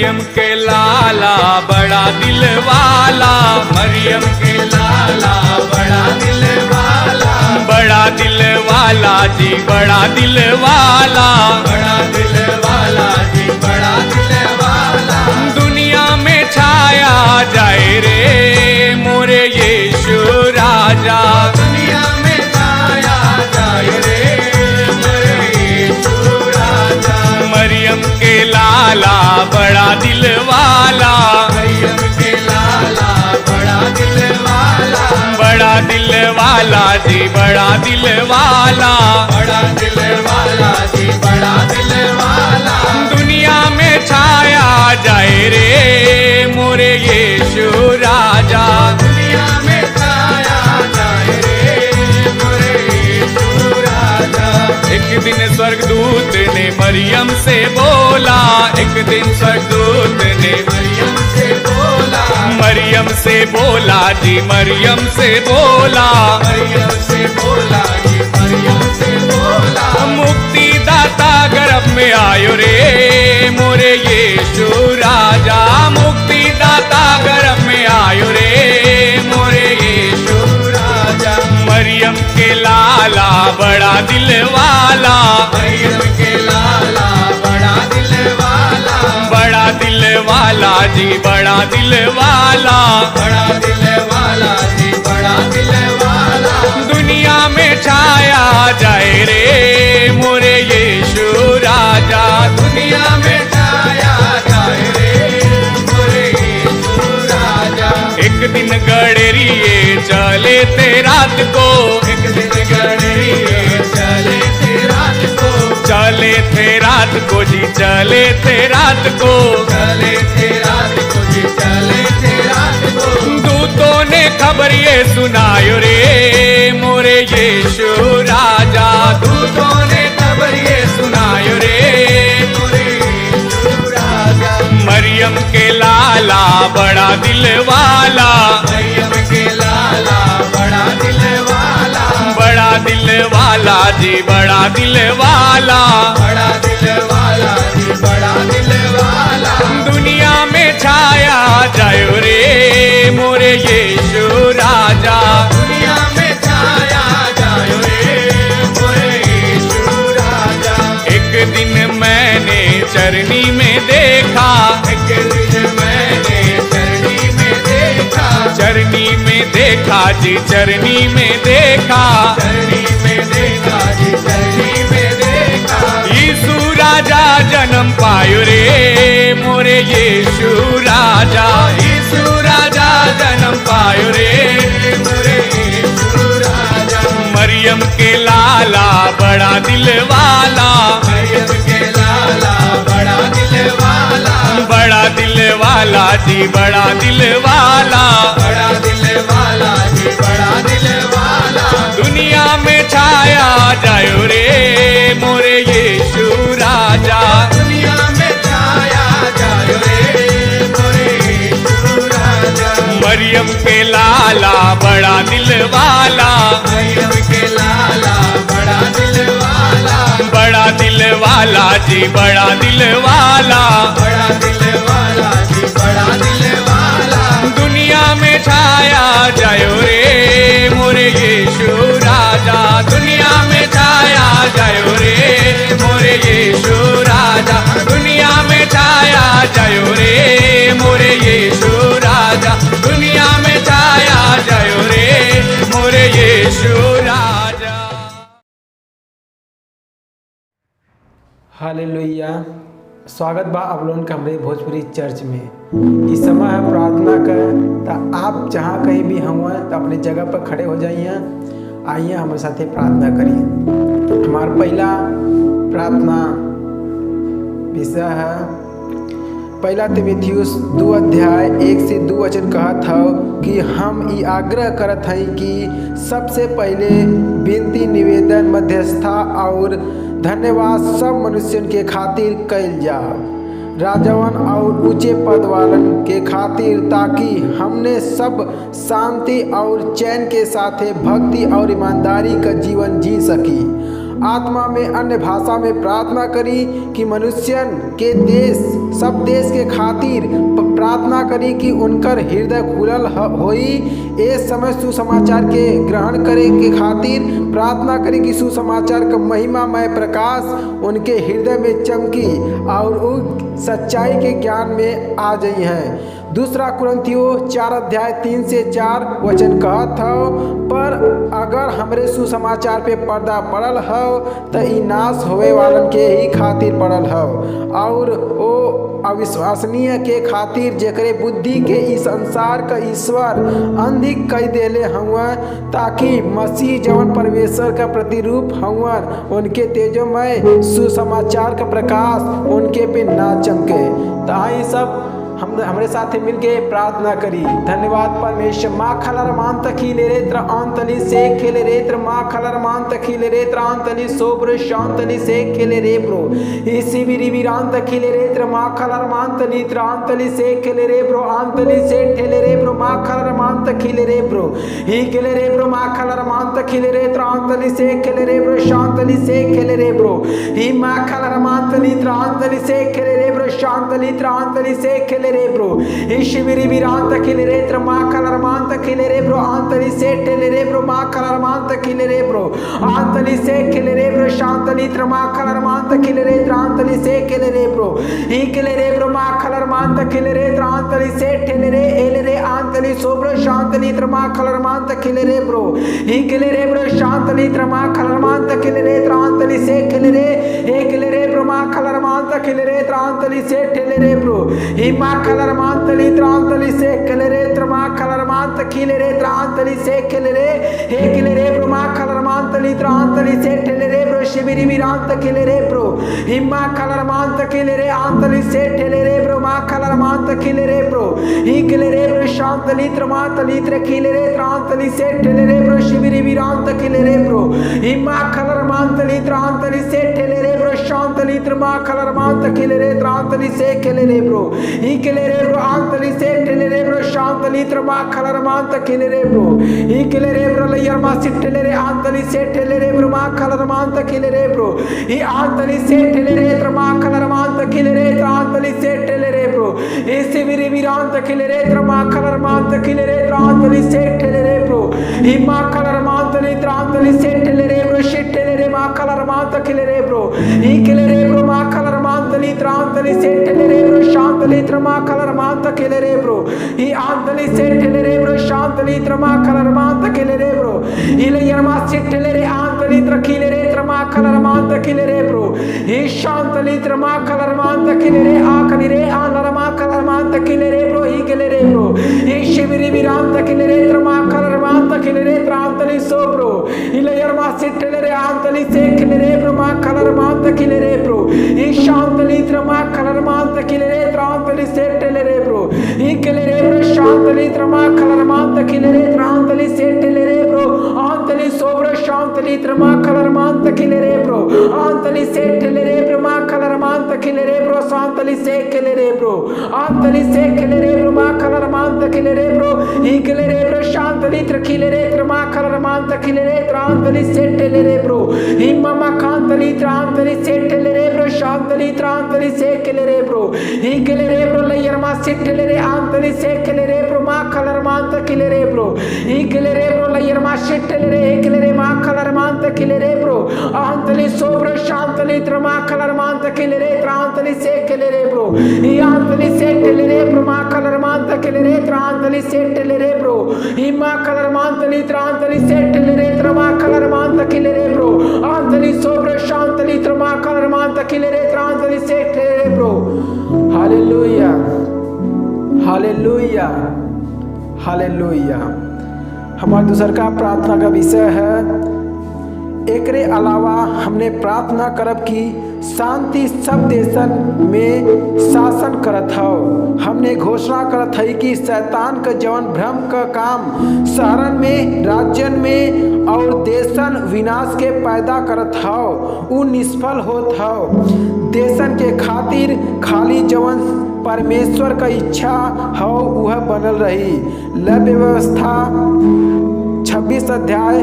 मरियम के लाला बड़ा दिल वाला, मरियम के लाला बड़ा दिल वाला, बड़ा दिल वाला जी बड़ा दिल वाला, बड़ा दिल वाला जी बड़ा दिल वाला। दुनिया में छाया जाए रे मोरे यीशु राजा, दुनिया में छाया जाए रे मोरे यीशु राजा। मरियम के लाला बड़ा दिल वाला, मरियम के लाला बड़ा दिल वाला, बड़ा दिल वाला जी बड़ा दिल वाला, बड़ा दिल वाला जी बड़ा दिल वाला। दुनिया में छाया जाए रे मोरे यीशु राजा, दुनिया में छाया जाए रे मोरे यीशु राजा। एक दिन स्वर्गदूत ने मरियम से बोला, एक दिन स्वर्गदूत ने मरियम से बोला, मरियम से बोला जी मरियम से बोला, मरियम से बोला जी मरियम से बोला। मुक्ति दाता गर्भ में आयो रे मोरे यीशु राजा, मुक्ति दाता गर्भ में आयो रे मोरे यीशु राजा। मरियम के लाला बड़ा दिल वाला, मरियम के लाला बड़ा दिल वाला, बड़ा दिल वाला जी बड़ा दिल वाला, बड़ा दिल वाला जी बड़ा दिल वाला। दुनिया में छाया जाए रे मोरे यीशु राजा, दुनिया में छाया जाए रे मोरे यीशु राजा। एक दिन गडरिए चले थे रात को, एक दिन गडरिए चले थे रात को, चले थे रात को जी चले थे रात को, चले थे रात को जी चले थे रात को। दूतों ने खबर ये सुनायो रे मोरे यीशु राजा, दूतों ने खबर ये सुनायो रे मोरे यीशु राजा। मरियम के लाला बड़ा दिल वाला, मरियम के लाला बड़ा दिल वाला, बड़ा दिल वाला जी बड़ा दिल वाला, बड़ा दिल वाला जी बड़ा दिल वाला। दुनिया में छाया जायो रे मोरे यीशु राजा, दुनिया में छाया जायो रे मोरे यीशु राजा। एक दिन मैंने चरनी में देखा, एक दिन मैंने चरनी में देखा, चरनी में देखा जी चरनी में देखा, चरनी में देखा जी चरनी में देखा। यीशु राजा जन्म पायो रे मोरे यीशु राजा, यीशु राजा जन्म पायो रे मोरे यीशु राजा। मरियम के लाला बड़ा दिल वाला, मरियम के लाला बड़ा दिल वाला, बड़ा दिल वाला जी बड़ा दिल वाला, बड़ा दिल वाला जी बड़ा दिल वाला। दुनिया में छाया जायो रे मोरे यीशु राजा, दुनिया में छाया जायो रे मोरे यीशु राजा। मरियम के लाला बड़ा दिल वाला, मरियम के लाला बड़ा दिल वाला, बड़ा दिल वाला जी बड़ा दिल वाला, बड़ा दिल वाला जी बड़ा दिल वाला। दुनिया में छाया जायो रे मोरे यीशु राजा, दुनिया में छाया जायो रे मोरे यीशु राजा, दुनिया में छाया जायो रे मोरे यीशु राजा, दुनिया में छाया जायो रे मोरे यीशु राजा। हालेलुया। स्वागत बा आप लोगन के हमरे भोजपुरी चर्च में। इस समय है प्रार्थना कर, तो आप जहाँ कहीं भी हुआ तो अपने जगह पर खड़े हो जाइए, आइए हमारे साथ प्रार्थना करिए। हमारा पहला प्रार्थना विषय है पहला तिमुथियुस 2 अध्याय 1 से 2 वचन कहत हौ कि हम ई आग्रह करत हई कि सबसे पहले विनती निवेदन मध्यस्थता और धन्यवाद सब मनुष्यन के खातिर कइल जाओ, राजवन और ऊंचे पद वालन के खातिर, ताकि हमने सब शांति और चैन के साथे भक्ति और ईमानदारी का जीवन जी सकी आत्मा में अन्य भाषा में प्रार्थना करी कि मनुष्यन के देश सब देश के खातिर प्रार्थना करी कि उनकर हृदय खुलल होई। इस समय सुसमाचार के ग्रहण करे के खातिर प्रार्थना करी कि सुसमाचार का महिमामय प्रकाश उनके हृदय में चमकी और वो सच्चाई के ज्ञान में आ जाई हैं। दूसरा कुरिन्थियों 4:3-4 वचन कहत हो, पर अगर हमरे सुसमाचार पे पर्दा पड़ल हो तो ई नाश होवे वालन के ही खातिर पड़ल हो और ओ अविश्वसनीय के खातिर जेकरे बुद्धि के इस संसार का ईश्वर अंधी कई देले हवन, ताकि मसीह जवन परमेश्वर का प्रतिरूप हवन उनके तेजोमय सुसमाचार का प्रकाश उनके पे ना चमके। तो आई सब हमरे साथ मिलके प्रार्थना करी। धन्यवाद परमेश्वर। माँ खलरमान तखीले रेत्र आंतली से खेले रेत्र माँ खलरमान तखीले रेत्र आंतली सोब्र शांतली से खेले रेब्रो इसी बिरी वीरान तखीले रेत्र माँ खलरमान तलीत्र आंतली से खेले रेब्रो आंतली से ठेले रेब्रो माँ खलरमान तखीले रेब्रो ही खेले रेब्रो माँ खलरमान तखीले रेत्र आंतली से खेले रेब्रो शांतली से खेले रेब्रो ही माँ खलरमान तलीत्र आंतली से खेले रेब्रो शांतलीत्र आंतली से खेले रेब्रो इशिबिरी विरांत खिले रेत्र मा कलरमान तखिले रेब्रो आंतली से ठेले रेब्रो मा कलरमान तखिले रेब्रो आंतली से खिले रेब्रो शांतलीत्र मा कलरमान तखिले रेत्र आंतली से खिले रेब्रो ही खिले रेब्रो मा कलरमान तखिले रेत्र आंतली से ठेले रे एले रे आंतली सोब्रो शांतलीत्र मा कलरमान तखिले रेब्रो ही खिले रेब्रो शांतलीत्र मा कलरमान तखिले रेत्र आंतली से खिले रे हे खिले रेब्रो मा कलरमान तखिले रेत्र आंतली से ठेले रेब्रो ही मा कलरमान तली त्रांतली से खिले रे त्रमा कलरमान तखिले रे त्रांतली से खिले रे हे खिले रे ब्रो मा कलरमान तली त्रांतली से ठेले रे ब्रो शिबिरी विरांत खिले रे ब्रो हिम्मा कलरमान तखिले रे आंतली से ठेले रे ब्रो मा कलरमान तखिले रे ब्रो ही खिले रे ब्रो शांतली त्रमा तली खिले रे त्रांतली से ठेले रे ब्रो शिबिरी विरांत खिले रे ब्रो हिम्मा कलरमान तली त्रांतली से ठेले रे ब्रो शांतली त्रमा कलरमान तखिले रे त्रांतली से खिले रे ब्रो ही खिले रे ब्रो आंतली से ठेले रे ब्रो शांतली त्रमा कलरमान तखिले रे ब्रो ही खिले रे ब्रो लयर मा से ठेले रे आंतली से ठेले रे ब्रो मा कलरमान तखिले रे ब्रो ही आंतली से ठेले रे त्रमा कलरमान तखिले रे त्रांतली से ठेले रे ब्रो ऐसे विरे विरांत खिले रे त्रमा कलरमान तखिले रे त्रांतली से ठेले रे ब्रो ही मा कलरमान तली त्रांतली से ठेले रे ब्रो शिट ठेले रे मा कलरमान तखिले रे ब्रो ही खिले रे ब्रो मा कलरमान तली त्रांतली से ठेले रे ब्रो शांतली त्रमा कलरमान तखिले रे ब्रो ही आंतली से ठेले रे ब्रो शांतली त्रमा कलरमान तखिले रे ब्रो ही लयर मा से ठेले रे आंतली त्रखिले रे त्रमा कलरमान तखिले रे ब्रो ही शांतली त्रमा कलरमान तखिले रे आखली रे आनरमा कलरमान तखिले रे ब्रो ही खिले रे ब्रो ही शिबिरी विरांत तखिले रे त्रमा कलरमान तखिले रे त्रांतली सो ब्रो ही लयर मा से ठेले रे आंतली से खिले रे ब्रो मा कलरमान तखिले रे ब्रो ही शांतली त्रमा कलरमान तखिले रे त्रांतली से ठेले रे ब्रो ही खिले रे ब्रो शांतली त्रमा कलरमान तखिले रे त्रांतली से ठेले रे ब्रो आंतली सो ब्रो शांतली त्रमा कलरमान तखिले रे ब्रो आंतली से ठेले रे ब्रो मा कलरमान तखिले रे ब्रो शांतली से खिले रे ब्रो आंतली से खिले रे ब्रो मा कलरमान तखिले रे ब्रो ही खिले रे ब्रो शांतली त्रखिले रे त्रमा कलरमान तखिले रे त्रांतली से ठेले रे ब्रो ही ममा कांतली त्रांतली से ठेले रे ब्रो शांतली त्रांतली से खिले रे ब्रो ही खिले रे ब्रो लयर मा से ठेले रे आंतली से खिले रे ब्रो मा कलरमान तखिले रे ब्रो ही खिले रे ब्रो लयर मा से ठेले रे खिले रे मा कलरमान तखिले रे ब्रो आंतली सो ब्रो शांतली त्रमा कलरमान तखिले रे त्रांतली से खिले रे ब्रो ही आंतली से ठेले रे ब्रो मा कलरमान तखिले रे त्रांतली से ठेले रे ब्रो ही मा कलरमान तली त्रांतली से ठेले रे त्रमा कलरमान तखिले रे ब्रो आंतली सो ब्रो शांतली त्रमा कलरमान तखिले रे त्रांतली से ठेले रे ब्रो। Hallelujah hallelujah hallelujah. हमारा दूसर का प्रार्थना का विषय है, एकरे अलावा हमने प्रार्थना करब की शांति सब देशन में शासन करत हो। हमने घोषणा करत है कि शैतान का जवन भ्रम का काम शहरन में राज्यन में और देशन विनाश के पैदा करत हो उ निष्फल होत हो। देशन के खातिर खाली जवन परमेश्वर का इच्छा हो वह बनल रही। लय व्यवस्था 26 अध्याय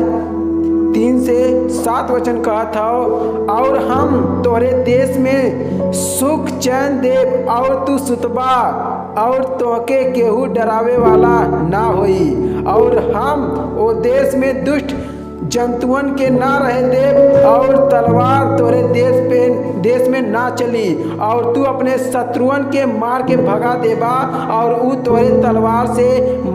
3 से 7 वचन कहत हौ, और हम तोहरे देश में सुख चैन देव और तू सुतबा और तोहके केहू डरावे वाला ना होई, और हम ओ देश में दुष्ट जंतुअन के ना रहे देव, और तलवार तोरे देश में ना चली, और तू अपने शत्रुअन के मार के भगा देबा और ऊ तोरे तलवार से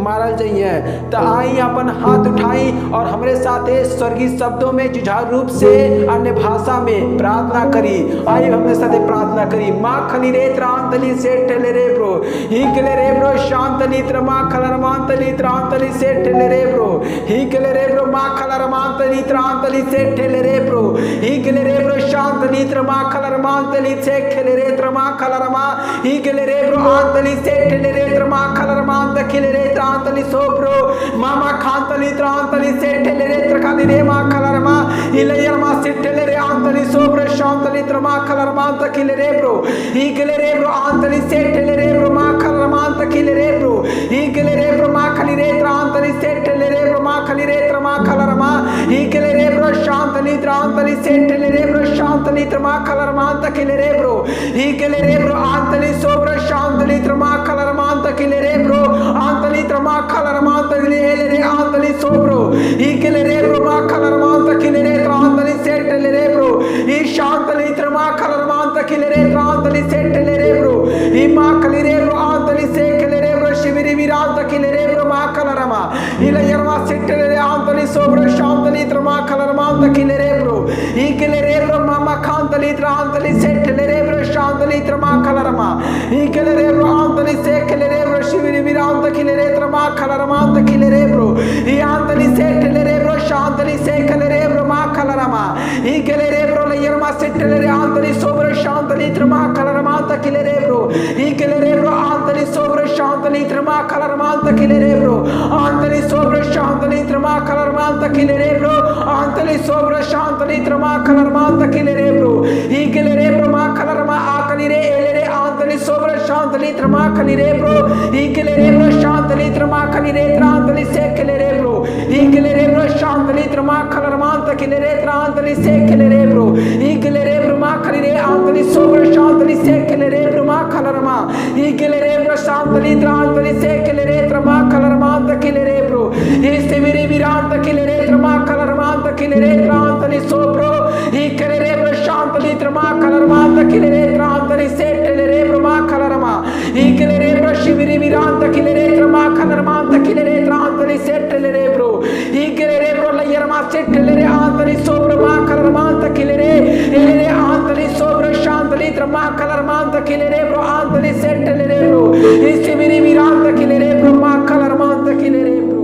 मारल जाइए। तो आई अपन हाथ उठाई और हमरे साथे स्वर्गीय शब्दों में जुझारू रूप से अन्य भाषा में प्रार्थना करी। आई हमरे साथे प्रार्थना करी। माँ खली रे त्रांतली से ठेले रे ब्रो, ही केले रे ब्रो शांतली त्रमा खलरमांतली त्रांतली से ठेले रे ब्रो, ही केले रे ब्रो माँ खलरमा त्रांतली से ठेले रे ब्रो, ही केले रे ब्रो शांतली त्रमा खलरमांतली से ठेले रे त्रमा खलरमा, ही केले रे ब्रो आंतली से ठेले रे त्रमा खलरमांत खिले रे त्रांतली सो ब्रो, मामा खांतली त्रांतली से ठेले रे त्रखाली रे मा खलरमा, इलयर मा से ठेले रे आंतली सो ब्रो शांतली त्रमा खलरमांत खिले रे ब्रो, ही केले रे ब्रो आंतली से ठेले रे ब्रो मा खलरमांत खिले रे ब्रो, ही केले रे ब्रो मा खली रे त्रांतली से ठेले रे ब्रो मा खली रे त्रमा खलरमा, ही केले रे ब्रो शांतली त्रांतली से ठेले रे ब्रो शांतली त्रमा खलरमांत खिले रे ब्रो, ही केले रे ब्रो आंतली सो ब्रो शांतली त्रमा खलरमांत खिले रे ब्रो, आंतली त्रमा खलरमांत खिले रे आंतली सो ब्रो, ही केले रे ब्रो मा खलरमांत खिले रे त्रांतली से ठेले रे ब्रो, ही शांतली त्रमा खलरमांत खिले रे त्रांतली से ठेले रे ब्रो, ही मा खली रे ब्रो आंतली से खिले रे ब्रो शिविरी विरांत खिले रे ब्रो मा खलरमा, ही लयरमा से ठेले रे आंतली सो ब्रो शांतली त्रमा खलरमांत खिले रे ब्रो, ही केले रे ब्रो मामा खांतली त्रांतली से ठेले रे ब्रो शांतली त्रमा खलरमा, ही केले रे ब्रो आंतली से खिले रे ब्रो शिविरी विरांत खिले रे त्रमा खलरमांत खिले रे ब्रो, ही आंतली से ठेले रे ब्रो शांतली से खिले रे ब्रो मा खलरमा, ही केले रे ब्रो लयरमा से ठेले रे आंतली सो ब्रो शांतली त्रमा खलरमांत खिले रे ब्रो, ही केले रे ब्रो आंतली सो ब्रो शांतली त्रमा खलरमांत खिले रे ब्रो, आंतली सो ब्रो शांतली त्रमा खलरमांत खिले रे ब्रो, आंतली सो ब्रो शांतली त्रमा खलरमांत खिले रे ब्रो, ही केले रे ब्रो मा खलरमा आकली रे एले रे आंतली सो ब्रो शांतली त्रमा खली रे ब्रो, ही केले रे ब्रो शांतली त्रमा खली रे त्रांतली से खिले रे ब्रो, ही केले रे ब्रो शांतली त्रमा खलरमांत खिले रे त्रांतली से खिले रे ब्रो, ही केले रे ब्रो मा खली रे आंतली सो ब्रो शांतली से खिले रे ब्रो मा खलरमा, ही केले रे ब्रो शांतली त्रांतली से खिले रे त्रमा खलरमांत खिले रे ब्रो, ही शिविरी विरांत खिले रे त्रमा खलरमांत खिले रे त्रांतली सो ब्रो, ही केले रे ब्रो शांतली त्रमा खलरमांत खिले रे त्रांतली से ठेले रे ब्रो मा खलरमा, ही केले रे ब्रो शिविरी विरांत खिले रे त्रमा खलरमांत खिले रे त्रांतली से ठेले रे ब्रो, ही केले रे ब्रो लयरमा से ठेले रे आंतली सो ब्रो मा खलरमांत खिले रे एले रे आंतली सो ब्रो शांतली त्रमा खलरमांत खिले रे ब्रो आंतली से ठेले रे ब्रो, ही शिविरी विरांत खिले रे ब्रो मा खलरमांत खिले रे ब्रो।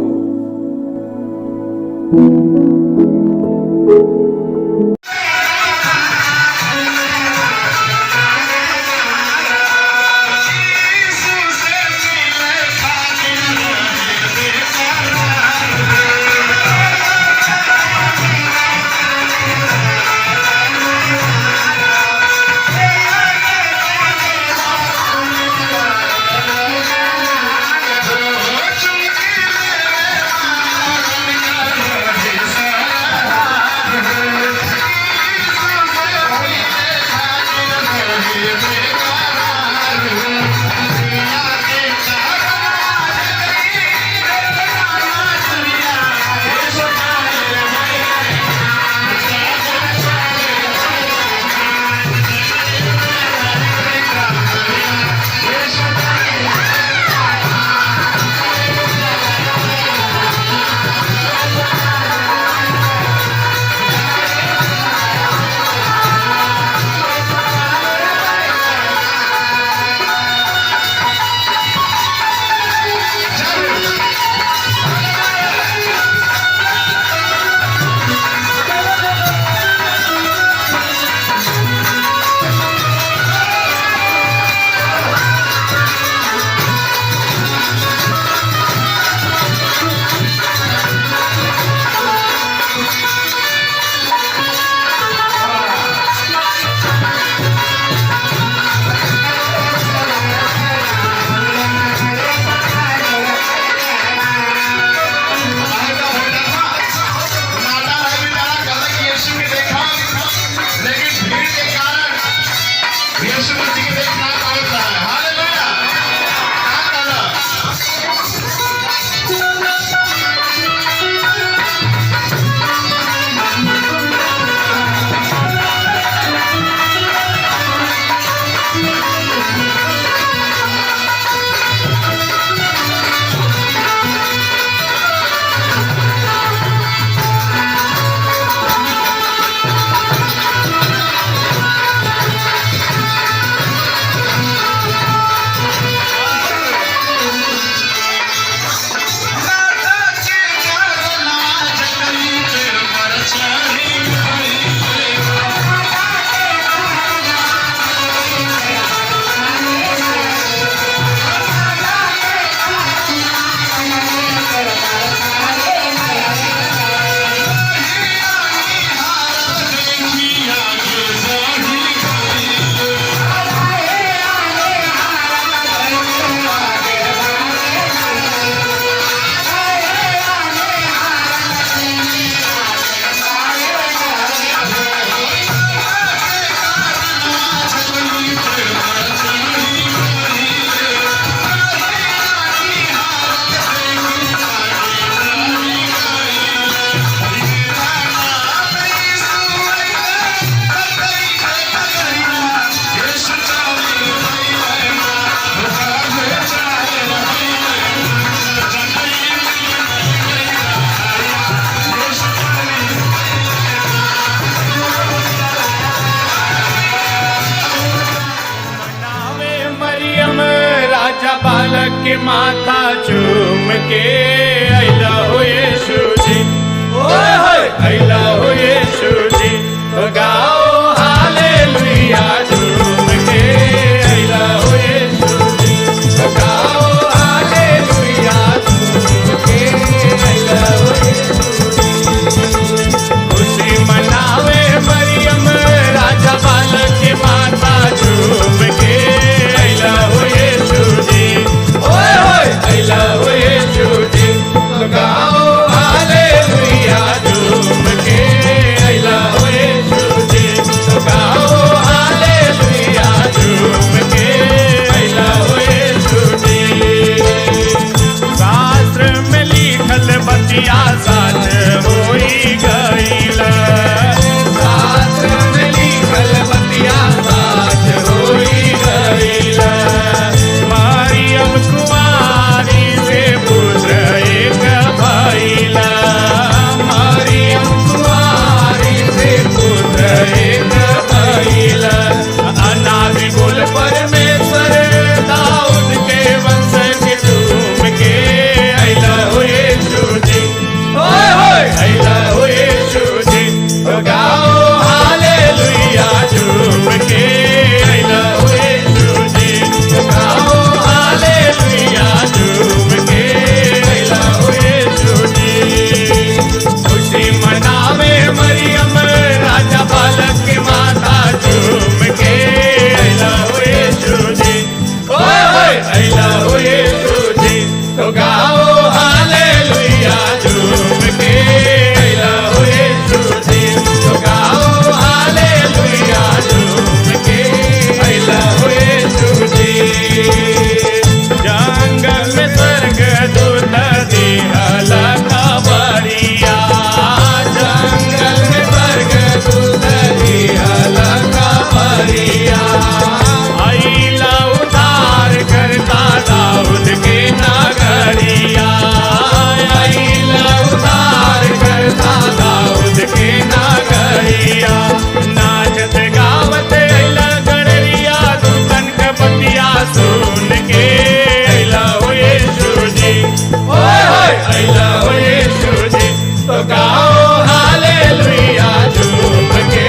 के माथा चूम के अइला हो यीशु जी, ओए होए अइला हो यीशु जी, गाओ हालेलुया झूम के अइला हो यीशु जी, गाओ हालेलुया झूम के अइला हो यीशु जी। खुशी मनावे मरियम राजा बालक के माथा चूम के अइला हो यीशु जी, ओए होए अइला हो यीशु जी, गाओ हालेलुया झूम के अइला हो यीशु जी, गाओ हालेलुया झूम के अइला हो यीशु जी। शास्त्र में लिखल बतिया सच होई गइल, शास्त्र में लिखल बतिया सच होई गइल। मरियम कुंवारी से पुत्र एक भइल, मरियम कुंवारी से पुत्र एक भइल। अनादि कुल परमेश्वर दाऊद के वंश के झूम के अइला हो यीशु जी, ओए होए अइला हो यीशु जी, गाओ हालेलुया झूम के अइला हो यीशु जी, गाओ हालेलुया झूम के अइला हो यीशु जी। खुशी मनावे मरियम राजा बालक के माथा झूम के अइला हो यीशु जी, ओए होए अइला हो यीशु जी, तो गाओ हालेलुया झूम के अइला हो यीशु जी, तो गाओ हालेलुया झूम के अइला हो यीशु जी। जंगल में स्वर्गदूत दिहल खबरिया, जंगल में स्वर्गदूत दिहल खबरिया, अइला उद्धार करता दाऊद के नगरिया, अइला उद्धार करता दाऊद के नगरिया। नाचत गावत अइला गड़रिया, दूतन के बतिया सुन के अइला हो यीशु जी, ओए होए अइला हो यीशु जी, तो गाओ हालेलुया झूम के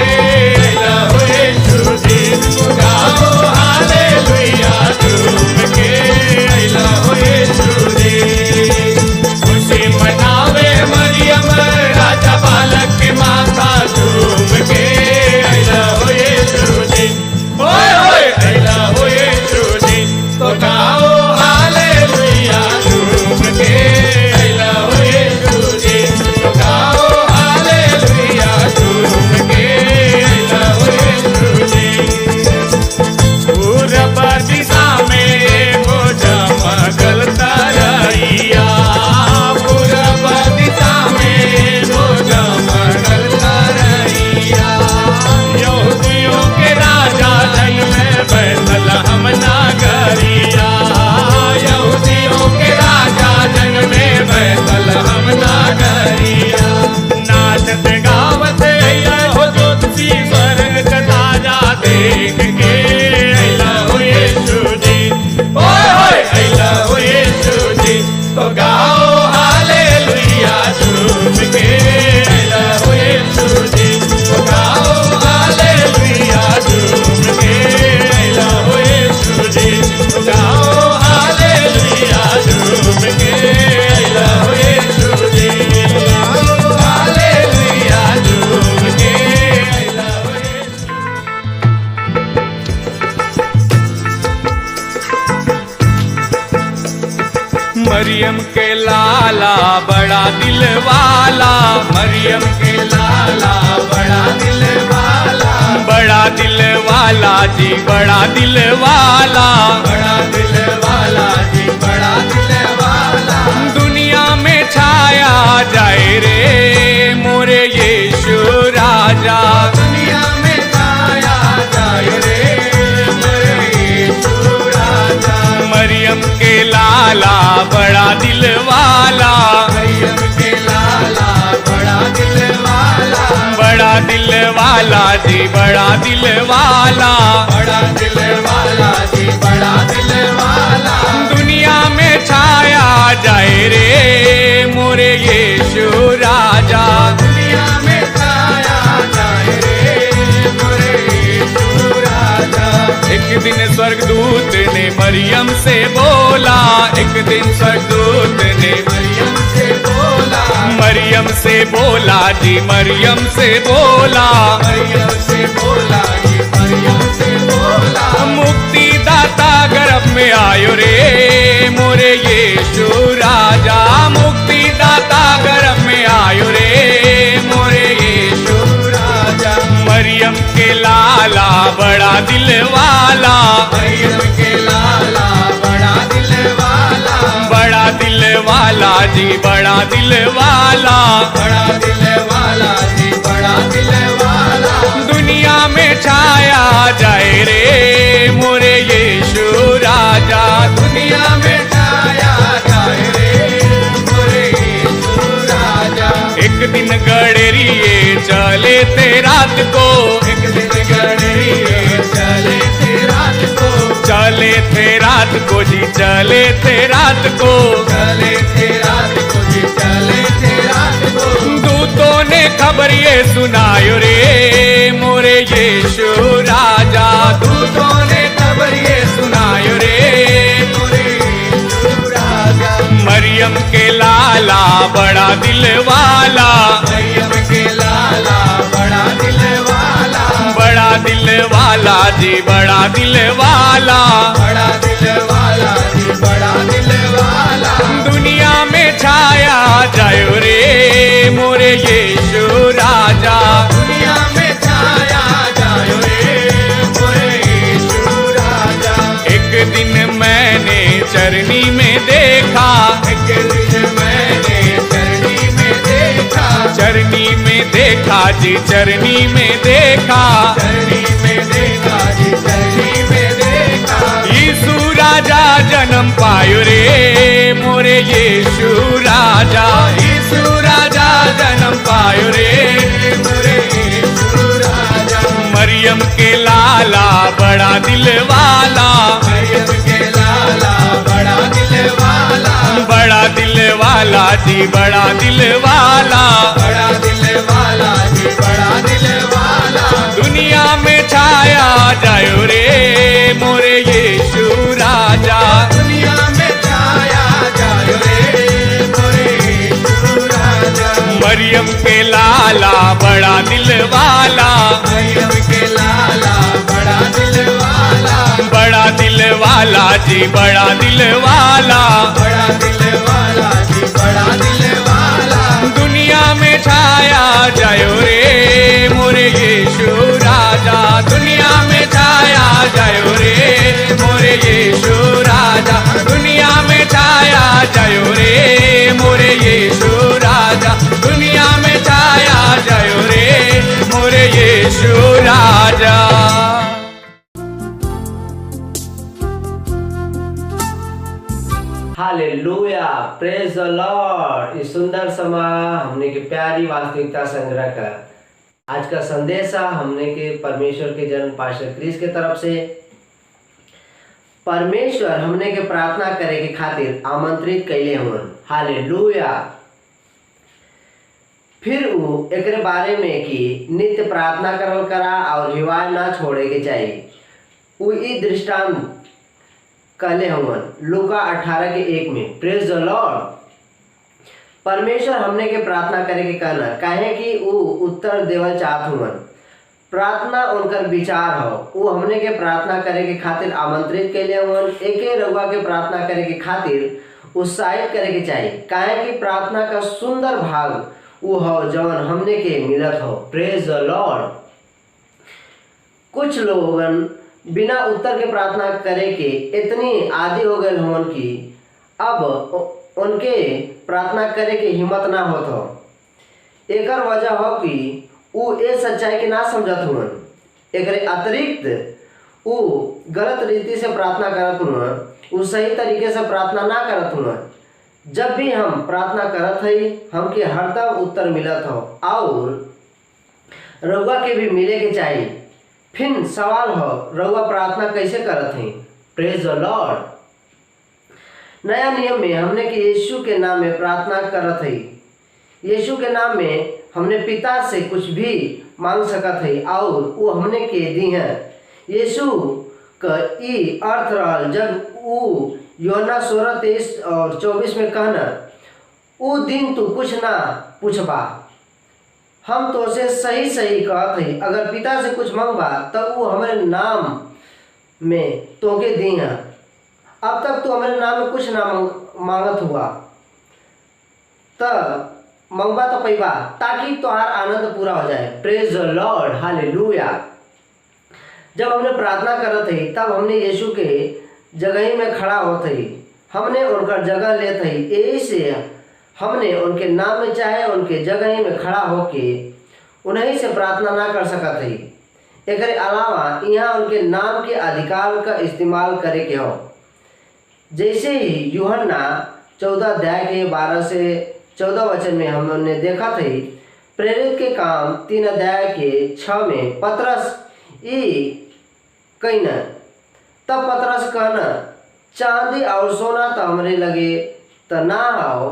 अइला हो यीशु जी, तो गाओ हालेलुया झूम के अइला हो यीशु जी। खुशी मनावे मरियम राजा बालक के माथा झूम के अइला हो यीशु जी, ओए होए अइला हो यीशु जी, तो गाओ हालेलुया झूम के अइला हो यीशु जी, तो गाओ हालेलुया झूम के अइला हो यीशु जी। पूरब दिशा में एगो चमकल तरैया, पूरब दिशा में एगो चमकल तरैया, यहूदियों के राजा जन्मे बैतलहम नगरिया, यहूदियों के राजा जन्मे बैतलहम नगरिया। नाचत गावत अइला हो ज्योतिषी स्वर्ग का ताजा देख के अइला हो यीशु जी, ओए होए अइला हो यीशु जी, तो गाओ हालेलुया झूम के अइला हो यीशु जी, तो गाओ हालेलुया झूम के अइला हो यीशु जी, तो गाओ हालेलुया झूम के अइला हो यीशु जी, गाओ हालेलुया झूम के अइला हो यीशु। मरियम के लाला बड़ा दिल वाला, मरियम के लाला बड़ा दिल वाला, बड़ा दिल वाला जी बड़ा दिल वाला, बड़ा दिल वाला जी बड़ा दिल वाला। दुनिया में छाया जाए रे मोरे यीशु राजा, दुनिया में छाया जाए रे मोरे यीशु राजा। मरियम के लाला बड़ा दिल वाला, मरियम के लाला बड़ा दिल वाला, बड़ा दिल वाला जी बड़ा दिल वाला, बड़ा दिल वाला जी बड़ा दिल वाला। दुनिया में एक दिन स्वर्गदूत ने मरियम से बोला, एक दिन स्वर्गदूत ने मरियम से बोला, मरियम से बोला जी, मरियम से बोला, मरियम से बोला जी, मरियम से बोला, मुक्ति दाता गर्भ में आयो रे मोरे यीशु राजा, मुक्ति दाता गर्भ में आयो रे मोरे यीशु राजा। मरियम के लाला बड़ा दिल वाला, मरियम के लाला बड़ा दिल वाला, बड़ा दिल वाला जी, बड़ा दिल वाला, बड़ा दिल वाला जी, बड़ा दिल वाला, दुनिया में छाया जाए रे मोरे यीशु राजा, दुनिया में छाया जाए रे मोरे यीशु राजा। एक दिन गडरिए चले थे रात को, एक दिन गडरिए चले थे रात को, चले थे रात को जी, चले थे रात को, चले थे रात को जी, चले थे रात को, दूतों ने खबर ये सुनायो रे मोरे यीशु राजा, दूतों ने खबर ये सुनायो रे मोरे यीशु राजा। मरियम के लाला बड़ा दिल वाला, मरियम के लाला बड़ा दिल वाला, बड़ा दिल वाला जी, बड़ा दिल वाला, बड़ा दिल वाला जी, बड़ा दिल वाला, दुनिया में छाया जायो रे मोरे यीशु राजा, दुनिया में छाया जायो रे मोरे यीशु राजा। एक दिन मैंने चरनी में देखा, एक दिन मैंने चरनी में देखा, चरनी में देखा जी, चरनी में देखा, चरनी में देखा जी, चरनी में देखा, यीशु राजा जन्म पायो रे मोरे यीशु राजा, यीशु राजा जन्म पायो रे मोरे यीशु राजा। मरियम के लाला बड़ा दिल वाला, मरियम के लाला बड़ा दिल वाला, बड़ा दिल वाला जी, बड़ा दिल वाला, बड़ा दिल वाला जी, बड़ा दिल वाला, दुनिया में छाया जायो रे मोरे यीशु राजा, दुनिया में छाया जायो रे मोरे यीशु राजा। मरियम के लाला बड़ा दिल वाला, मरियम के लाला बड़ा दिल वाला, बड़ा दिल वाला जी, बड़ा दिल वाला, बड़ा दिल वाला जी, बड़ा दिल वाला, दुनिया में छाया जायो रे मोरे यीशु राजा, दुनिया में छाया जायो रे मोरे यीशु राजा, दुनिया में छाया जायो रे मोरे यीशु राजा, दुनिया में छाया जायो रे मोरे यीशु राजा। Hallelujah, praise the Lord. इस सुंदर समय हमने के प्यारी वास्तविकता संग्रह का आज का संदेश हमने के परमेश्वर के जन पास्टर क्रिस के तरफ से परमेश्वर हमने के प्रार्थना करे के खातिर आमंत्रित कैले हुन। हालेलुया। फिर वो एकरे बारे में कि नित्य प्रार्थना करल करा और रिवाज ना छोड़े के चाहिए। वो ई दृष्टांत कहले हुन लूका 18:1 में। Praise the Lord. परमेश्वर हमने के प्रार्थना करे के कहना काहे कि वो उत्तर देवल चाहत हुन। प्रार्थना उनकर विचार हो। वो हमने के प्रार्थना करे के खातिर आमंत्रित कैले हुन। एके रउआ के प्रार्थना करे के खातिर उत्साहित करे के चाहिए काहे कि प्रार्थना का सुंदर भाग वो हो जवन हमने के मिलत हो। Praise the Lord. कुछ लोगन बिना उत्तर के प्रार्थना करे के इतनी आदि हो गए होन कि अब उनके प्रार्थना करे के हिम्मत ना होत हो। एकर वजह हो कि वो ए सच्चाई के ना समझत हुन। एकरे अतिरिक्त वो गलत रीति से प्रार्थना करत हुन। वो सही तरीके से प्रार्थना ना करत हुन। जब भी हम प्रार्थना करत हई हमके हरदम उत्तर मिलत हो और रउआ के भी मिले के चाहिए। फिर सवाल हो रउआ प्रार्थना कैसे करत हई। Praise the Lord. नया नियम में हमने के यीशु के नाम में प्रार्थना करत हई। यीशु के नाम में हमने पिता से कुछ भी मांग सकत हई और वो हमने के दी है। यीशु क ई अर्थ रहल जब ऊ यूहन्ना 16:23 और 24 में कहना, ऊ दिन तू कुछ ना पूछबा, हम तो से सही सही कहत हई, अगर पिता से कुछ मंगबा तब वो हमारे नाम में तोके दी है। अब तक तो हमारे नाम में कुछ ना मांगत हुआ, तब मंगबा तो पैबा ताकि तुम्हार आनंद पूरा हो जाए। Praise the Lord, hallelujah. जब हमने प्रार्थना करत हई तब हमने यीशु के जगह में खड़ा होत हई, हमने उनका जगह लेत हई, यही से हमने उनके नाम में चाहे उनके जगह में खड़ा होके उन्हीं से प्रार्थना ना कर सकत हई। एकरे अलावा यहाँ उनके नाम के अधिकार का इस्तेमाल करे के हो। जैसे ही यूहन्ना 14 अध्याय के 12 से 14 वचन में हमने देखा था, प्रेरित के काम 3 अध्याय के 6 में पतरस कहना, तब पतरस कहना, चांदी और सोना तो हमरे लगे तो ना हो,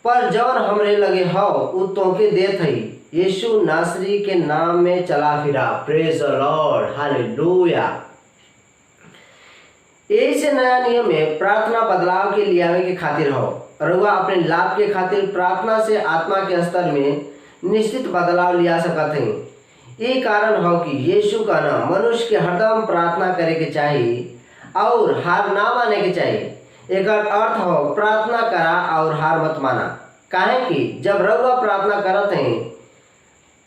पर जवन हमरे लगे हो उ तोके देत हई। यीशु नासरी के नाम में चला फिरा। Praise the Lord, hallelujah. यही से नया नियम में प्रार्थना बदलाव के लियावे के खातिर हो। रउआ अपने लाभ के खातिर प्रार्थना से आत्मा के स्तर में निश्चित बदलाव लिया सकत हैं। ये कारण हो कि यीशु का नाम मनुष्य के हरदम प्रार्थना करे के चाहिए और हार ना माने के चाहिए। एक अर्थ हो प्रार्थना करा और हार मत माना। काहे कि जब रउआ प्रार्थना करत हैं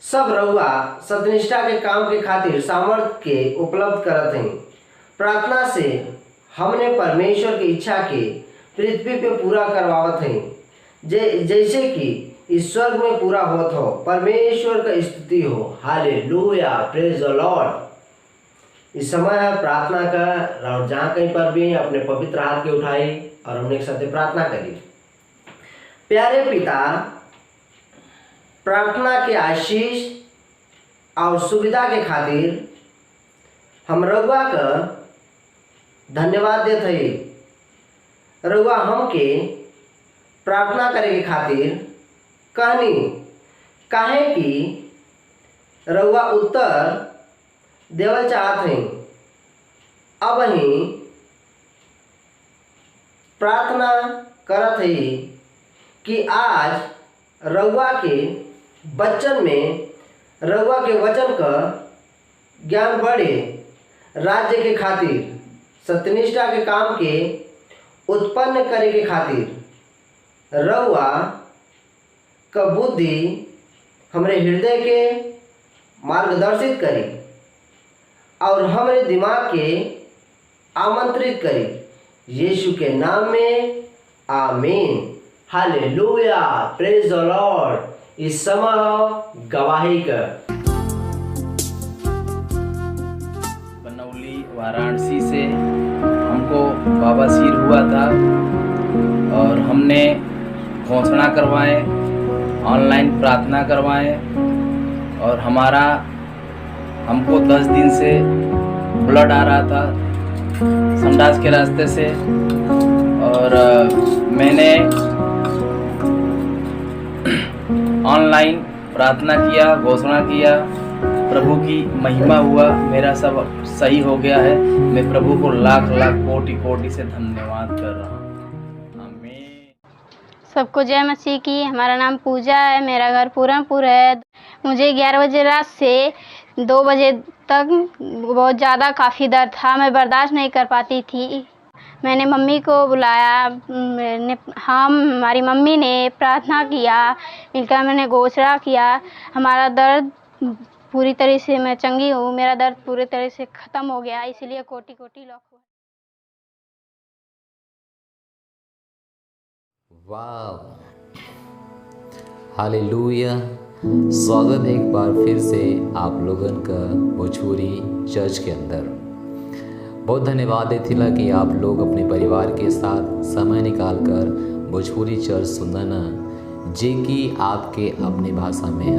सब रउआ सत्यनिष्ठा के काम के खातिर सामर्थ्य के उपलब्ध करत हैं। प्रार्थना से हमने परमेश्वर की इच्छा के पृथ्वी पे पूरा करवावत हैं, जैसे कि इस स्वर्ग में पूरा होत हो। परमेश्वर का स्तुति हो, हालेलुया, प्रेज द लॉर्ड। इस समय है प्रार्थना का, और जहाँ कहीं पर भी अपने पवित्र हाथ के उठाई और हमने एक साथ प्रार्थना करी। प्यारे पिता, प्रार्थना के आशीष और सुविधा के खातिर हम रउआ का धन्यवाद देत हई। रउआ हमके प्रार्थना करे के खातिर कहनी, काहे कि रउआ उत्तर देवल चाहत हैं। अब ही प्रार्थना करत हई कि आज रउआ के बच्चन में रउआ के वचन का ज्ञान बढ़े, राज्य के खातिर सत्यनिष्ठा के काम के उत्पन्न करे के खातिर रउआ का बुद्धि हमरे हृदय के मार्गदर्शित करी और हमरे दिमाग के आमंत्रित करी। यीशु के नाम में आमीन, हालेलुया, प्रेज द लॉर्ड। इस समय गवाही का बनौली वाराणसी से हमको बवासीर हुआ था और हमने घोषणा करवाए, ऑनलाइन प्रार्थना करवाए और हमको 10 दिन से ब्लड आ रहा था संडास के रास्ते से। और मैंने ऑनलाइन प्रार्थना किया, घोषणा किया, प्रभु की महिमा हुआ, मेरा सब सही हो गया है। मैं प्रभु को लाख लाख कोटि कोटि से धन्यवाद कर रहा हूँ। आमीन। सबको जय मसीह की। हमारा नाम पूजा है, मेरा घर पूरनपुर है। मुझे 11 बजे रात से 2 बजे तक बहुत ज़्यादा काफ़ी दर्द था, मैं बर्दाश्त नहीं कर पाती थी। मैंने मम्मी को बुलाया, हमारी मम्मी ने प्रार्थना किया, मिलकर मैंने घोषणा किया। हमारा दर्द पूरी तरह से, मैं चंगी हूँ, मेरा दर्द पूरी तरह से ख़त्म हो गया, इसलिए कोटि कोटि लाख वाह, हालेलुया। स्वागत है एक बार फिर से आप लोगन का भोजपुरी चर्च के अंदर। बहुत धन्यवाद है थिला कि आप लोग अपने परिवार के साथ समय निकाल कर भोजपुरी चर्च सुनना, जे कि आपके अपनी भाषा में है।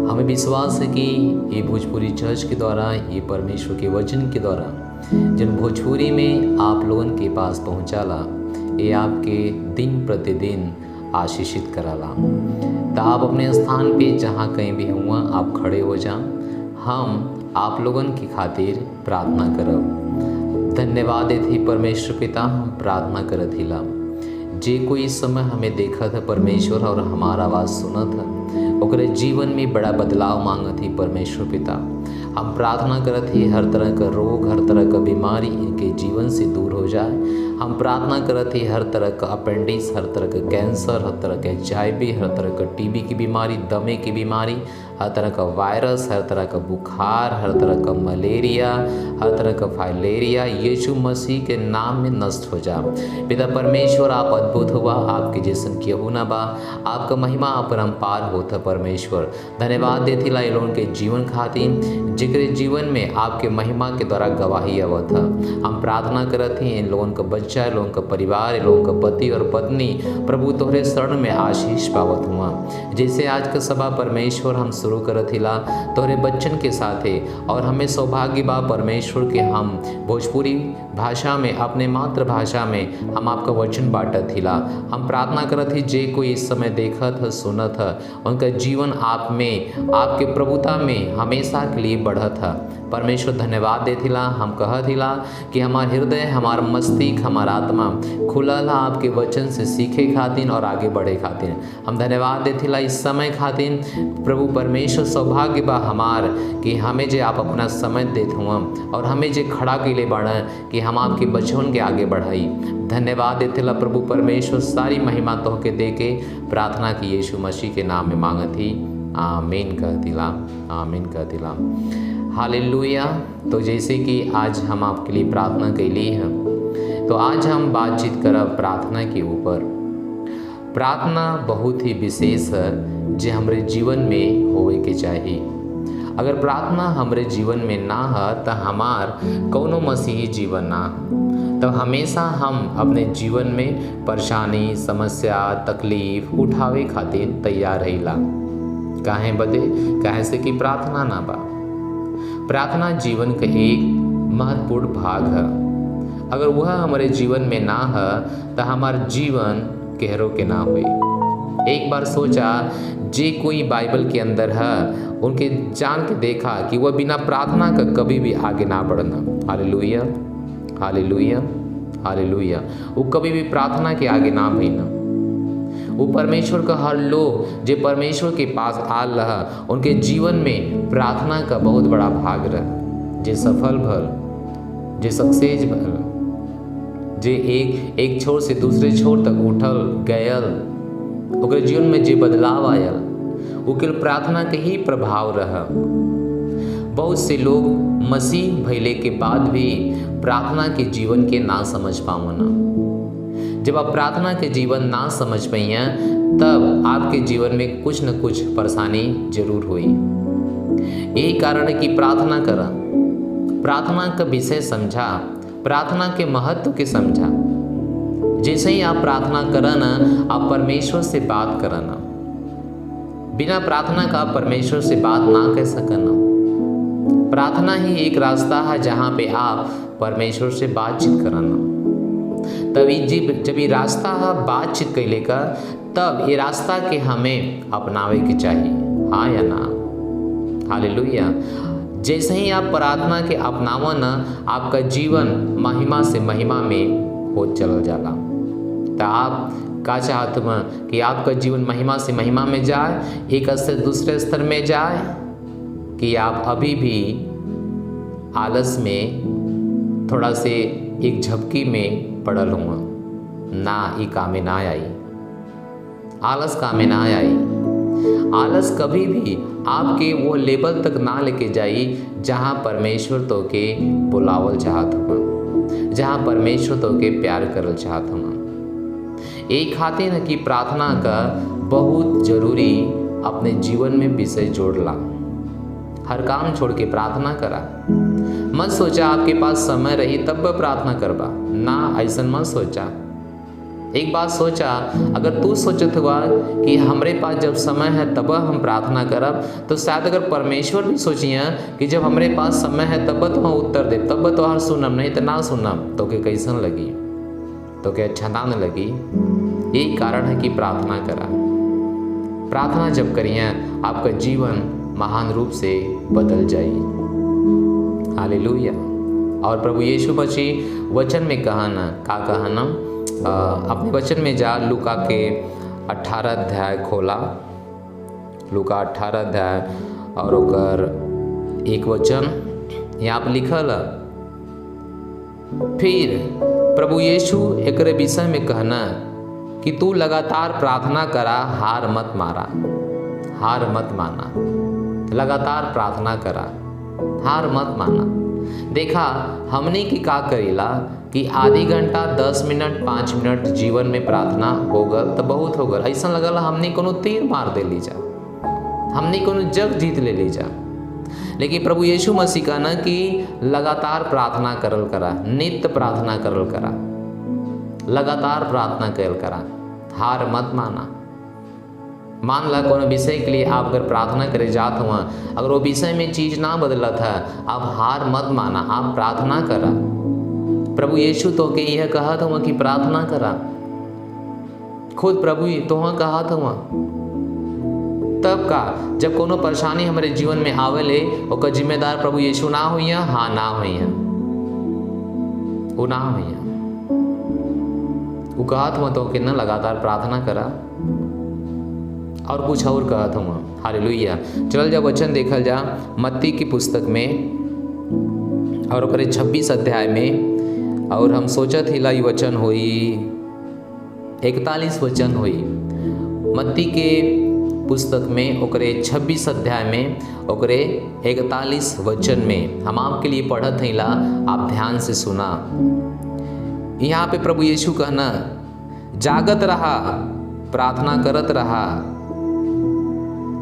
हमें विश्वास है कि ये भोजपुरी चर्च के द्वारा, ये परमेश्वर के वचन के द्वारा जिन भोजपुरी में आप लोगन के पास पहुँचाला, ये आपके दिन प्रतिदिन आशीषित कराला। तो आप अपने स्थान पे जहाँ कहीं भी हुआ आप खड़े हो जाएं, हम आप लोगन की खातिर प्रार्थना करब। धन्यवाद थी परमेश्वर पिता, हम प्रार्थना करत हिला जे कोई इस समय हमें देखा था परमेश्वर और हमारा आवाज़ सुना था, ओकरे जीवन में बड़ा बदलाव मांगत ही परमेश्वर पिता। हम प्रार्थना करत ही हर तरह का रोग, हर तरह का बीमारी इनके जीवन से दूर हो जाए। हम प्रार्थना करत ही हर तरह का अपेंडिक्स, हर तरह का कैंसर, हर तरह का HIV, हर तरह का TB की बीमारी, दमे की बीमारी, हर तरह का वायरस, हर तरह का बुखार, हर तरह का मलेरिया, हर तरह का फाइलेरिया यीशु मसीह के नाम में नष्ट हो जा। पिता परमेश्वर आप अद्भुत हुआ, आपके जैसन केहू ना बा, आपका महिमा अपरंपार होता परमेश्वर। धन्यवाद देती ला लोगों के जीवन खातिर जिक्र जीवन में आपके महिमा के द्वारा गवाही आवत था। हम प्रार्थना करत ही इन लोगों का बच्चा, इन लोगों का परिवार, इन लोगों का पति और पत्नी प्रभु तोहरे शरण में आशीष पावत हुआ। जैसे आज का सभा परमेश्वर हम शुरू करत हिला तोहरे बच्चन के साथे, और हमें सौभाग्य बा परमेश्वर के हम भोजपुरी भाषा में, अपने मातृभाषा में हम आपका वचन बांटत हिला। हम प्रार्थना करत ही जे कोई इस समय देखत है, सुनत है, उनका जीवन आप में, आपके प्रभुता में हमेशा के लिए बढ़त है। परमेश्वर धन्यवाद देथिला। हम कहथिला कि हमार हृदय, हमार मस्तिष्क, हमार आत्मा खुलल आपके वचन से सीखे खातिर और आगे बढ़े खातिर। हम धन्यवाद देथिला इस समय खातिर प्रभु परमेश्वर। सौभाग्य बा हमार कि हमें जे आप अपना समय देत हुआ और हमें जे खड़ा के लिए बढ़ा कि हम आपके बचन के आगे बढ़ाई। धन्यवाद देथिला प्रभु परमेश्वर। सारी महिमा तोहके दे के प्रार्थना की यीशु मसीह के नाम में मांगत ही, आमीन कहतिला, आमीन कहतिला। हालेलुया। तो जैसे कि आज हम आपके लिए प्रार्थना कैली है, तो आज हम बातचीत करब प्रार्थना के ऊपर। प्रार्थना बहुत ही विशेष है जो हमारे जीवन में होवे के चाहिए। अगर प्रार्थना हमारे जीवन में ना है तो हमार कौनो मसीही जीवन ना, तो हमेशा हम अपने जीवन में परेशानी, समस्या, तकलीफ उठावे खातिर तैयार रहिला। काहे बदे? काहे से कि प्रार्थना ना बा। प्रार्थना जीवन का एक महत्वपूर्ण भाग है। अगर वह हमारे जीवन में ना है तो हमार जीवन केहरो के ना हुई। एक बार सोचा जे कोई बाइबल के अंदर है उनके जान के देखा कि वह बिना प्रार्थना का कभी भी आगे ना बढ़ना। Hallelujah, hallelujah, hallelujah. वो कभी भी प्रार्थना के आगे ना बढ़ना। वो परमेश्वर का हर लोग जो परमेश्वर के पास आल रहा, उनके जीवन में प्रार्थना का बहुत बड़ा भाग रहा। जे सफल भल, जे सक्सेस भल, जे एक छोर से दूसरे छोर तक उठल गयल, ओकर जीवन में जे बदलाव आयल, वो केवल प्रार्थना के ही प्रभाव रहा। बहुत से लोग मसीह भइले के बाद भी प्रार्थना के जीवन के ना समझ पावना। जब आप प्रार्थना के जीवन ना समझ पाइए तब आपके जीवन में कुछ न कुछ परेशानी जरूर हुई। यही कारण है कि प्रार्थना करा, प्रार्थना का विषय समझा, प्रार्थना के महत्व के समझा। जैसे ही आप प्रार्थना करा ना, आप परमेश्वर से बात करा ना। बिना प्रार्थना का आप परमेश्वर से बात ना कर सकना। प्रार्थना ही एक रास्ता है जहाँ पे आप परमेश्वर से बातचीत कराना। तभी जब ये रास्ता है बातचीत कैले का, तब ये रास्ता के हमें अपनावे के चाहिए, हाँ या ना। हालेलुया। जैसे ही आप प्रार्थना के अपनावा ना, आपका जीवन महिमा से महिमा में हो चल जाला। तो आप का चाहत में कि आपका जीवन महिमा से महिमा में जाए, एक स्तर दूसरे स्तर में जाए, कि आप अभी भी आलस में थोड़ा से एक झपकी में पड़ल हुआ ना, ये कामे ना आई, आलस कामे ना आई। आलस कभी भी आपके वो लेवल तक ना लेके जाई जहाँ परमेश्वर तो के बुलावल चाहत हुआ, जहाँ परमेश्वर तो के प्यार करल चाहत हुआ। एक खातिर है कि प्रार्थना का बहुत जरूरी अपने जीवन में विषय जोड़ला। हर काम छोड़ के प्रार्थना करा। मत सोचा आपके पास समय रही तब प्रार्थना करबा ना, ऐसा मत सोचा। एक बात सोचा, अगर तू सोचत हुआ कि हमरे पास जब समय है तब हम प्रार्थना करब, तो शायद अगर परमेश्वर भी सोचिए कि जब हमरे पास समय है तब तो हम उत्तर दे, तब तो हर सुनम, नहीं तो ना सुनम, तो के कैसन लगी, तो क्या अच्छा ना लगी। यही कारण है कि प्रार्थना करा। प्रार्थना जब करिए आपका जीवन महान रूप से बदल जाए। हालेलुया, और प्रभु यीशु मसीह वचन में कहा ना अपने वचन में जा लूका के 18 अध्याय खोला, लूका 18 अध्याय और ओकर 1 वचन यहाँ पर लिखल। फिर प्रभु यीशु एक विषय में कहना कि तू लगातार प्रार्थना करा, हार मत मारा, हार मत माना, लगातार प्रार्थना करा, हार मत माना। देखा हमने की का करेला कि आधी घंटा 10 मिनट 5 मिनट जीवन में प्रार्थना हो गल तो बहुत हो गल, ऐसा लगल हमने कोनो तीर मार दे ली जा, हमने कोनो जग जीत ले ली जा। लेकिन प्रभु यीशु मसीह का ना कि लगातार प्रार्थना करल करा, नित्य प्रार्थना करल करा, लगातार प्रार्थना करल करा, हार मत माना। मान ला कोनो विषय के लिए आप अगर प्रार्थना करे जात हुआ, अगर वो विषय में चीज ना बदला था, आप हार मत माना, आप प्रार्थना करा। प्रभु यीशु तो के यह कहा था कि प्रार्थना करा, खुद प्रभु तो कहा था। तब का जब कोनो परेशानी हमारे जीवन में आवेले ओकर जिम्मेदार प्रभु यीशु ना हुई, हाँ ना हुई, वो ना हुई, वो कहा था तो कि ना लगातार प्रार्थना करा। और कुछ और कहा था वहाँ, हालेलुया। चल जा वचन देखल जा मत्ती की पुस्तक में और ओकरे 26 अध्याय में, और हम सोचत हिला ये वचन होई 41 वचन होई मत्ती के पुस्तक में, ओकरे 26 अध्याय में ओकरे 41 वचन में हम आपके लिए पढ़त हिला, आप ध्यान से सुना। यहाँ पे प्रभु यीशु कहना जागत रहा, प्रार्थना करत रहा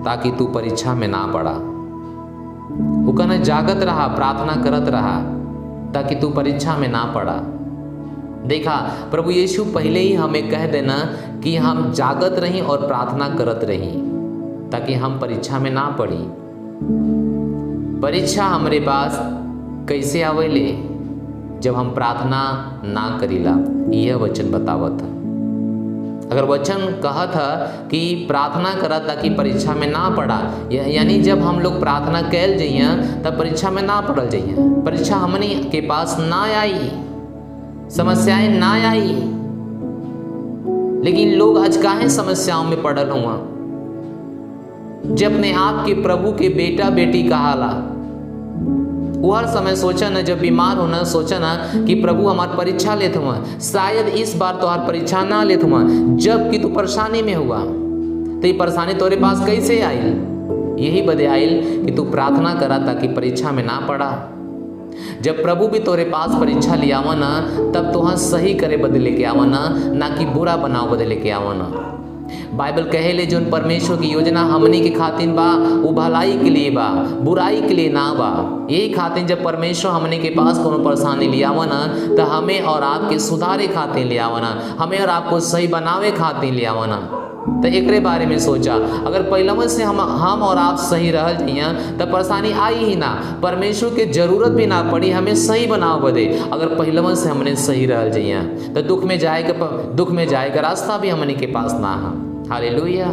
ताकि तू परीक्षा में ना पड़ा। वो कहना जागत रहा, प्रार्थना करत रहा ताकि तू परीक्षा में ना पड़ा। देखा प्रभु यीशु पहले ही हमें कह देना कि हम जागत रही और प्रार्थना करत रही ताकि हम परीक्षा में ना पड़ी। परीक्षा हमारे पास कैसे आवेले? जब हम प्रार्थना ना करीला, यह वचन बतावत था। अगर वचन कहा था कि प्रार्थना करा ताकि परीक्षा में ना पड़ा, यानी जब हम लोग प्रार्थना कैल जाइए तब परीक्षा में ना पड़ल जाइए, परीक्षा हमने के पास ना आई, समस्याएं ना आई। लेकिन लोग आज काहे समस्याओं में पड़ल हुआ? जब अपने आप के प्रभु के बेटा बेटी कहाला, वो हर समय सोचा ना, जब बीमार होना सोचा ना कि प्रभु हमार परीक्षा लेत हुआ, शायद इस बार तो हर परीक्षा ना लेत हुआ। जब कि तू परेशानी में हुआ तो ये परेशानी तोरे पास कैसे आयल? यही बदे आयल कि तू प्रार्थना करा ताकि परीक्षा में ना पड़ा। जब प्रभु भी तोरे पास परीक्षा ले आवा ना, तब तो हाँ सही करे बदे लेके आवा ना कि बुरा बनाओ बदे लेके आवा ना। बाइबल कहेले जो परमेश्वर की योजना हमनी के खातिर बा वो भलाई के लिए बा, बुराई के लिए ना बा। यही खातिर जब परमेश्वर हमनी के पास कोनो परेशानी ले आवा ना, तो हमें और आपके सुधारे खातिर ले आवा ना, हमें और आपको सही बनावे खातिर ले आवा ना। तो एकरे बारे में सोचा, अगर पहलवन से हम और आप सही रह जाइए तो परेशानी आई ही ना, परमेश्वर के जरूरत भी ना पड़ी हमें सही बनाओ बदे। अगर पहलवन से हमने सही रह जाइए तो दुख में जाएगा रास्ता भी हमने के पास ना है। Hallelujah,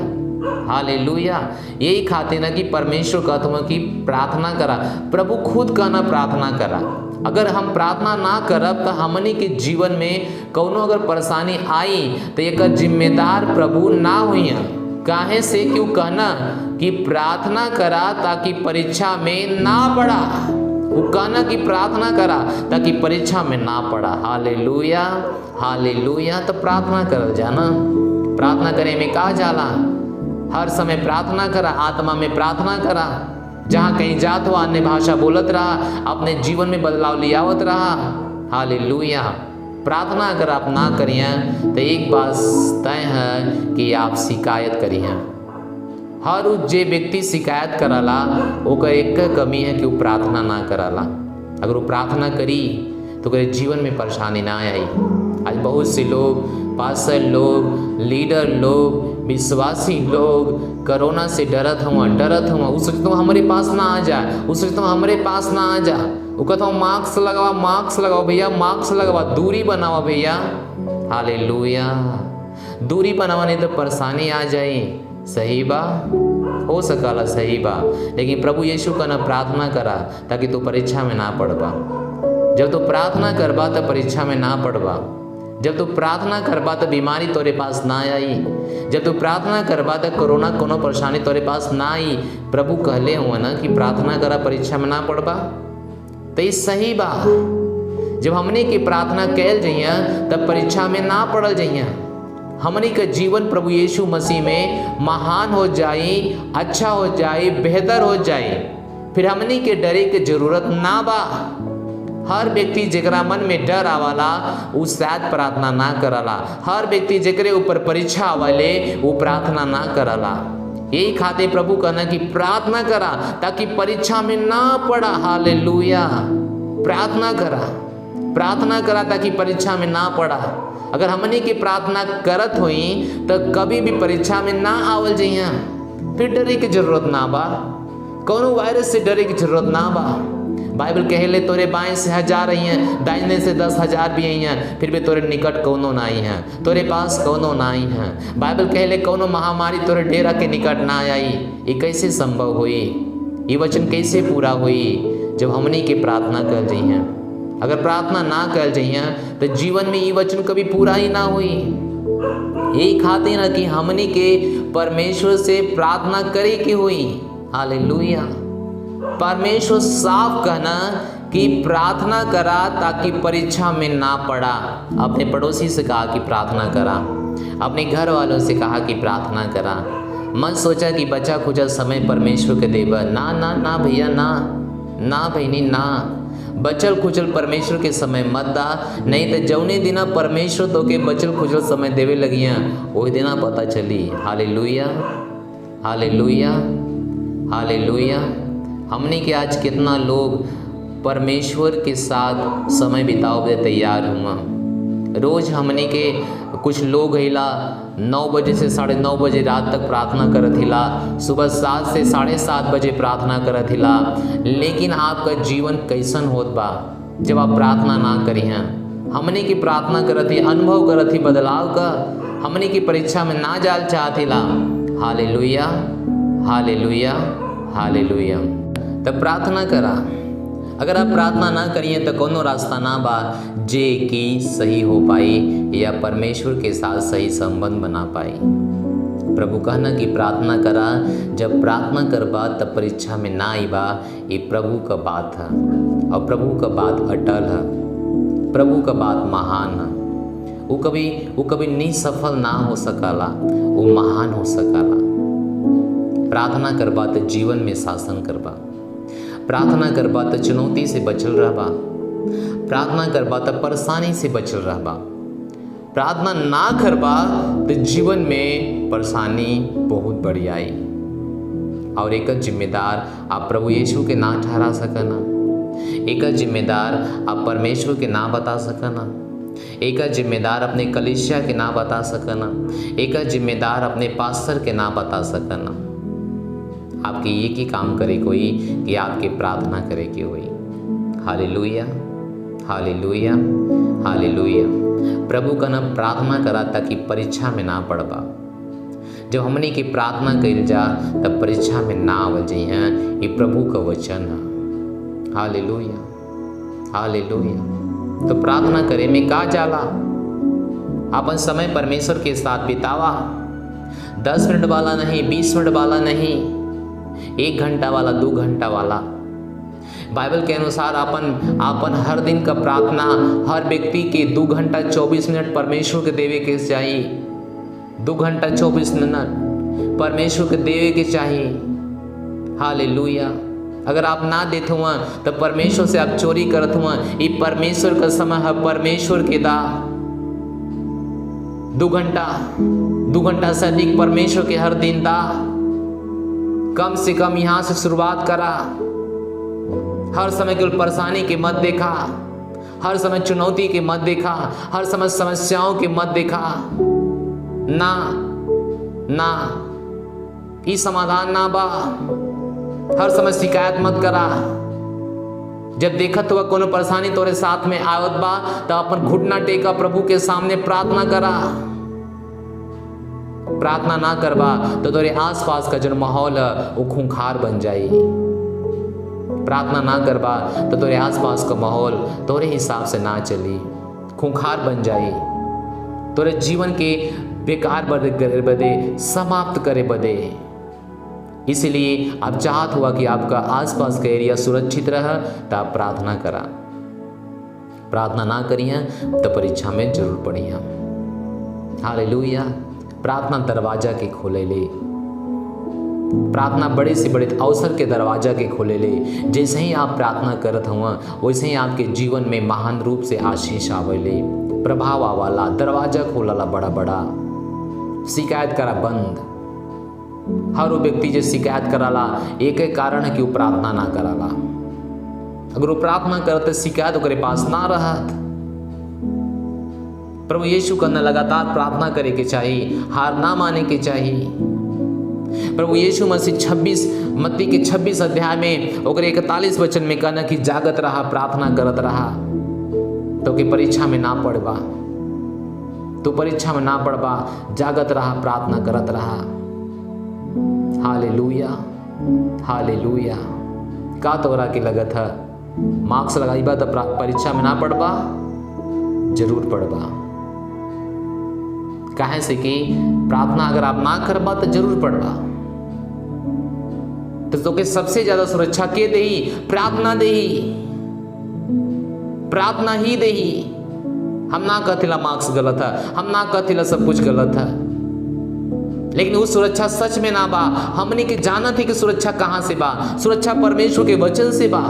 hallelujah. यही खातिर ना कि परमेश्वर कहता हूँ कि प्रार्थना करा, प्रभु खुद कहना प्रार्थना करा। अगर हम प्रार्थना ना करब तो हमनी के जीवन में कौनो अगर परेशानी आई तो एक जिम्मेदार प्रभु ना हुई। काहे से क्यों कहना कि प्रार्थना करा ताकि परीक्षा में ना पड़ा। वो कहना कि प्रार्थना करा ताकि परीक्षा में ना पड़ा। Hallelujah, hallelujah. तो प्रार्थना करल जाना, प्रार्थना करे में का जाला, हर समय प्रार्थना करा, आत्मा में प्रार्थना करा। जहाँ कहीं जात हो अन्य भाषा बोलत रहा, अपने जीवन में बदलाव लियावत रहा। हालेलुया। प्रार्थना अगर आप ना करिए तो एक बात तय है कि आप शिकायत करिए। हर जे व्यक्ति शिकायत कराला ओकर एक कमी है कि वो प्रार्थना ना कराला। अगर वो प्रार्थना करी तो ओकर जीवन में परेशानी ना आई। आज बहुत से लोग, पास्टर लोग, लीडर लोग, विश्वासी लोग कोरोना से डरत हुआ। वो सोचता हूँ हमारे पास ना आ जाए, वो सोचता हूँ हमारे पास ना आ जा। वो कहता हूँ मास्क लगाओ भैया, मास्क लगावा, दूरी बनावा भैया। हालेलुया। दूरी बनावा नहीं तो परेशानी आ जाए। सही बा, हो सकला सही बा, लेकिन प्रभु यीशु का ना प्रार्थना करा ताकि तू परीक्षा में ना पड़ पा। जब तू प्रार्थना करबा तो परीक्षा में ना पड़बा, जब तू प्रार्थना करबा तो बीमारी तोरे पास ना आई, जब तू प्रार्थना करबा तो कोरोना कोनो परेशानी तोरे पास ना आई। प्रभु कहले हुआ ना कि प्रार्थना करा परीक्षा में ना पड़बा, तो ये सही बा। जब हमने की प्रार्थना कैल जइया तब परीक्षा में ना पड़ल जइया। हमने का जीवन प्रभु यीशु मसीह में महान हो जाए, अच्छा हो जाए, बेहतर हो जाए, फिर हमने के डरे के जरूरत ना बा। हर व्यक्ति जेकरा मन में डर आवाला वो शायद प्रार्थना ना करला। हर व्यक्ति जेकरे ऊपर परीक्षा आवाले वो प्रार्थना ना करला। यही खातिर प्रभु कहना कि प्रार्थना करा ताकि परीक्षा में ना पड़ा। हालेलुया। प्रार्थना करा, प्रार्थना करा ताकि परीक्षा में ना पड़ा। अगर हमने की प्रार्थना करत हुई तो कभी भी परीक्षा में ना आवल जइया। फिर डरे की जरूरत ना बा, कौनो वायरस से डरे की जरूरत ना बा। बाइबल कहेले तोरे बाएं से 1000 आई हैं, दाहिने से 10,000 भी आई हैं, फिर भी तोरे निकट कौनो ना आई हैं, तोरे पास कौनो ना आई हैं। बाइबल कहेले कौनो महामारी तोरे डेरा के निकट ना आई। ये कैसे संभव हुई? ये वचन कैसे पूरा हुई? जब हमने की प्रार्थना कर दी हैं। अगर प्रार्थना ना कर जइया तो जीवन में ये वचन कभी पूरा ही ना हुई। यही खातिर ना कि हमने के परमेश्वर से प्रार्थना करे की हुई। हालेलुया। परमेश्वर साफ कहना कि प्रार्थना करा ताकि परीक्षा में ना पड़ा। अपने पड़ोसी से कहा कि प्रार्थना करा, अपने घर वालों से कहा कि प्रार्थना करा। मन सोचा कि बचा खुचा समय परमेश्वर के देवा। ना ना ना भैया, ना ना बहनी, ना बचल खुचल परमेश्वर के समय मत दा। नहीं तो जौने दिना परमेश्वर तो के बचल खुचल समय देवे लगिया वही दिना पता चली। Hallelujah, hallelujah, hallelujah. हमने के आज कितना लोग परमेश्वर के साथ समय बितावे तैयार हुआ। रोज हमने के कुछ लोग हिला 9 बजे से 9:30 बजे रात तक प्रार्थना करत हिला, सुबह 7 से 7:30 बजे प्रार्थना करत हिला। लेकिन आपका जीवन कैसन होत बा जब आप प्रार्थना ना करी हैं? हमने की प्रार्थना करत ही, अनुभव करत ही बदलाव का, हमने की परीक्षा में ना जाल चाहत हिला। Hallelujah, hallelujah, hallelujah. तब प्रार्थना करा। अगर आप प्रार्थना ना करिए तो कोनो रास्ता ना बा जे कि सही हो पाई या परमेश्वर के साथ सही संबंध बना पाई। प्रभु कहना कि प्रार्थना करा। जब प्रार्थना करबा तब परीक्षा में ना आईबा। ये प्रभु का बात है और प्रभु का बात अटल है, प्रभु का बात महान है। वो कभी निसफल ना हो सकला, वो महान हो सकला। प्रार्थना करबा तो जीवन में शासन करबा, प्रार्थना करबा तो चुनौती से बचल रहबा, प्रार्थना करबा तो परेशानी से बचल रहबा। प्रार्थना ना करबा तो जीवन में परेशानी बहुत बड़ी आई। और एक जिम्मेदार आप प्रभु यीशु के ना ठहरा सकना, एक जिम्मेदार आप परमेश्वर के ना बता सकना, एक जिम्मेदार अपने कलीसिया के ना बता सकना, एक जिम्मेदार अपने पास्टर के ना बता सकना। आपके एक ही काम करे कोई कि आपके प्रार्थना करे की हुई। Hallelujah, hallelujah, hallelujah. प्रभु का नाम प्रार्थना करा ताकि परीक्षा में ना पड़बा। जब हमने की प्रार्थना कइल जा तब परीक्षा में ना आवल जइया। ये प्रभु का वचन है। Hallelujah, hallelujah. तो प्रार्थना करे में का जाला? अपन समय परमेश्वर के साथ बितावा। 10 मिनट वाला नहीं, 20 मिनट वाला नहीं, 1 घंटा वाला, 2 घंटा वाला। बाइबल के अनुसार अपन हर दिन का प्रार्थना हर व्यक्ति के 2 घंटा 24 मिनट परमेश्वर के देवे के चाहिए। 2 घंटा 24 मिनट परमेश्वर के देवे के चाहिए। हालेलुया। अगर आप ना देते हुआ तो परमेश्वर से आप चोरी करत हुआ। ये परमेश्वर का समय है, परमेश्वर के दा। 2 घंटा से अधिक परमेश्वर के हर दिन दा। कम से कम यहाँ से शुरुआत करा। हर समय केवल परेशानी के मत देखा, हर समय चुनौती के मत देखा, हर समय समस्याओं के मत देखा। ना ना, ई समाधान ना बा। हर समय शिकायत मत करा। जब देखत हुआ कोनो परेशानी तोरे साथ में आवत बा तो अपन घुटना टेका, प्रभु के सामने प्रार्थना करा। प्रार्थना ना करबा तो तोरे आसपास का जो माहौल है वो खूंखार बन जाए। प्रार्थना ना करबा तो तोरे आसपास का माहौल तोरे हिसाब से ना चली, खूंखार बन जाई, तोरे जीवन के बेकार करे बदे, समाप्त करे बदे। इसलिए आप चाहत हुआ कि आपका आसपास का एरिया सुरक्षित रहा तो आप प्रार्थना करा। प्रार्थना ना करिए तो परीक्षा में जरूर पढ़िए। हालेलुया। प्रार्थना दरवाजा के खोले ले, प्रार्थना बड़े से बड़े अवसर के दरवाजा के खोले ले। जैसे ही आप प्रार्थना करत हुआ वैसे ही आपके जीवन में महान रूप से आशीष आवेले, प्रभाव आवाला, दरवाजा खोलला बड़ा बड़ा। शिकायत करा बंद। हर वो व्यक्ति जो शिकायत कराला एक एक कारण है कि वो प्रार्थना ना कराला। अगर वो प्रार्थना करते शिकायत ओकरे पास ना रहत। प्रभु यीशु कहना लगातार प्रार्थना करे के चाहिए, हार ना माने के चाहिए। प्रभु यीशु मसीह 26 मत्ती के 26 अध्याय में ओकरे 41 वचन में कहना कि जागत रहा, प्रार्थना करत रहा तो कि परीक्षा में ना पड़बा। तो परीक्षा में ना पड़बा, जागत रहा, प्रार्थना करत रहा। Hallelujah, hallelujah. का तोरा के लगत है मार्क्स लगाईबा तो परीक्षा में ना पड़बा? जरूर पड़बा। काहे से कि प्रार्थना अगर आप ना करबा तो जरूर पड़बा। तो के सबसे ज्यादा सुरक्षा के देही? प्रार्थना देही, प्रार्थना ही देही। हम ना कहथिला मार्क्स गलत है, हम ना कहथिला सब कुछ गलत है, लेकिन वो सुरक्षा सच में ना बा। हमने के जानत है कि सुरक्षा कहां से बा? सुरक्षा परमेश्वर के वचन से बा।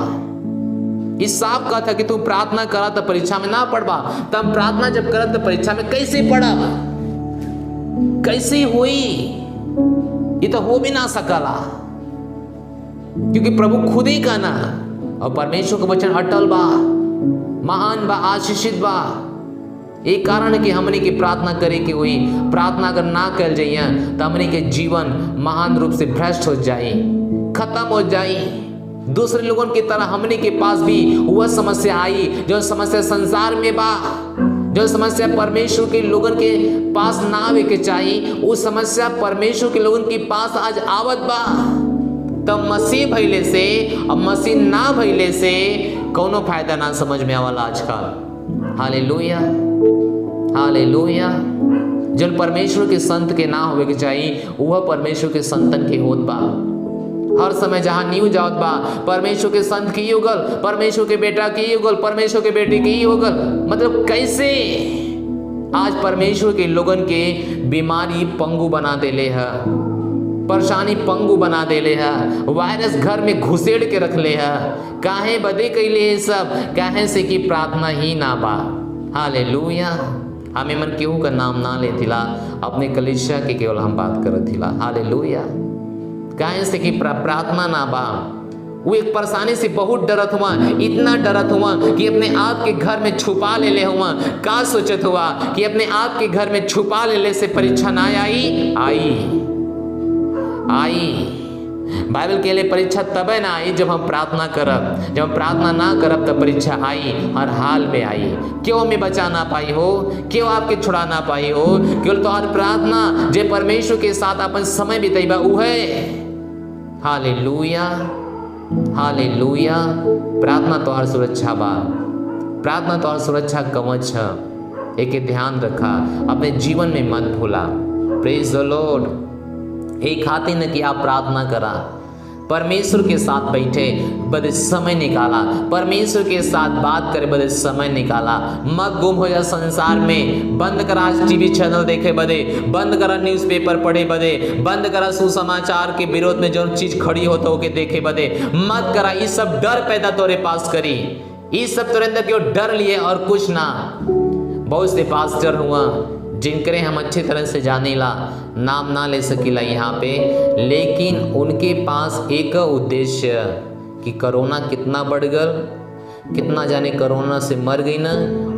इस साफ कहा था कि तू प्रार्थना करा तो परीक्षा में ना पढ़बा। तब प्रार्थना जब करा तो परीक्षा में कैसे पढ़ा? कैसे हुई? ये तो हो भी ना सकला, क्योंकि प्रभु खुद ही कहना और परमेश्वर का वचन अटल बा, महान बा, आशीषित बा। एक कारण है कि हमने की प्रार्थना करे कि हुई। प्रार्थना अगर ना कर जाइए तो हमने के जीवन महान रूप से भ्रष्ट हो जाए, खत्म हो जाए। दूसरे लोगों की तरह हमने के पास भी वह समस्या आई जो समस्या संसार में बा, जो समस्या परमेश्वर के लोगों के पास ना आवे के चाहिए, वो समस्या परमेश्वर के लोगों के पास आज आवत बा। तब मसीह भइले से और मसीह ना भइले से कोनो फायदा ना समझ में आवला आजकल। Hallelujah, hallelujah. जब परमेश्वर के संत के ना होवे के चाहिए वह परमेश्वर के संतन के होत बा। हर समय जहां न्यूज आवत बा परमेश्वर के संत की युगल, परमेश्वर के बेटा की युगल, परमेश्वर के बेटे की युगल। मतलब कैसे आज परमेश्वर के लोगन के बीमारी पंगु बना देले है, परेशानी पंगु बना देले है, वायरस घर में घुसेड़ के रख ले है। काहे बदे कैले है सब? काहे से कि प्रार्थना ही ना बा। हालेलुया। हमें मन केहू का नाम ना ले थिला, अपने कलीसिया के केवल हम बात करत थिला। हालेलुया। काहे से कि प्रार्थना ना बा। वो एक परेशानी से बहुत डरत हुआ, इतना डरत हुआ कि अपने आप के घर में छुपा ले हुआ। का सोचत हुआ कि अपने आप के घर में छुपा ले से परीक्षा ना आई? आई। बाइबल के लिए परीक्षा तबे ना आई जब हम प्रार्थना करब। जब हम प्रार्थना ना करब तब परीक्षा आई, हर हाल में आई। क्यों हमें बचा ना पाई हो? क्यों आपके छुड़ा ना पाई हो? केवल तो हर प्रार्थना जे परमेश्वर के साथ अपन समय बिताइबा उहे। Hallelujah, hallelujah. प्रार्थना तो हर सुरक्षा बा, प्रार्थना तो हर सुरक्षा कवच है। एक ध्यान रखा, अपने जीवन में मत भूला। Praise the Lord. एक खातिर न कि आप प्रार्थना करा, परमेश्वर के साथ बैठे बड़े समय निकाला, परमेश्वर के साथ बात करे बड़े समय निकाला। मत गुम हो जा संसार में। बंद करा टीवी चैनल देखे बदे, बंद करा न्यूज़पेपर पढ़े बदे, बंद करा सुसमाचार के विरोध में जो चीज खड़ी हो तो के देखे बदे। मत करा। ये सब डर पैदा तोरे पास करी, ये सब तोरे अंदर क्यों डर लिए और कुछ ना। बहुत से पास्टर हुआ जिनकरे हम अच्छी तरह से जानीला, नाम ना ले सकीला यहाँ पे, लेकिन उनके पास एक उद्देश्य कि कोरोना कितना बढ़ गल, कितना जाने कोरोना से मर गई ना,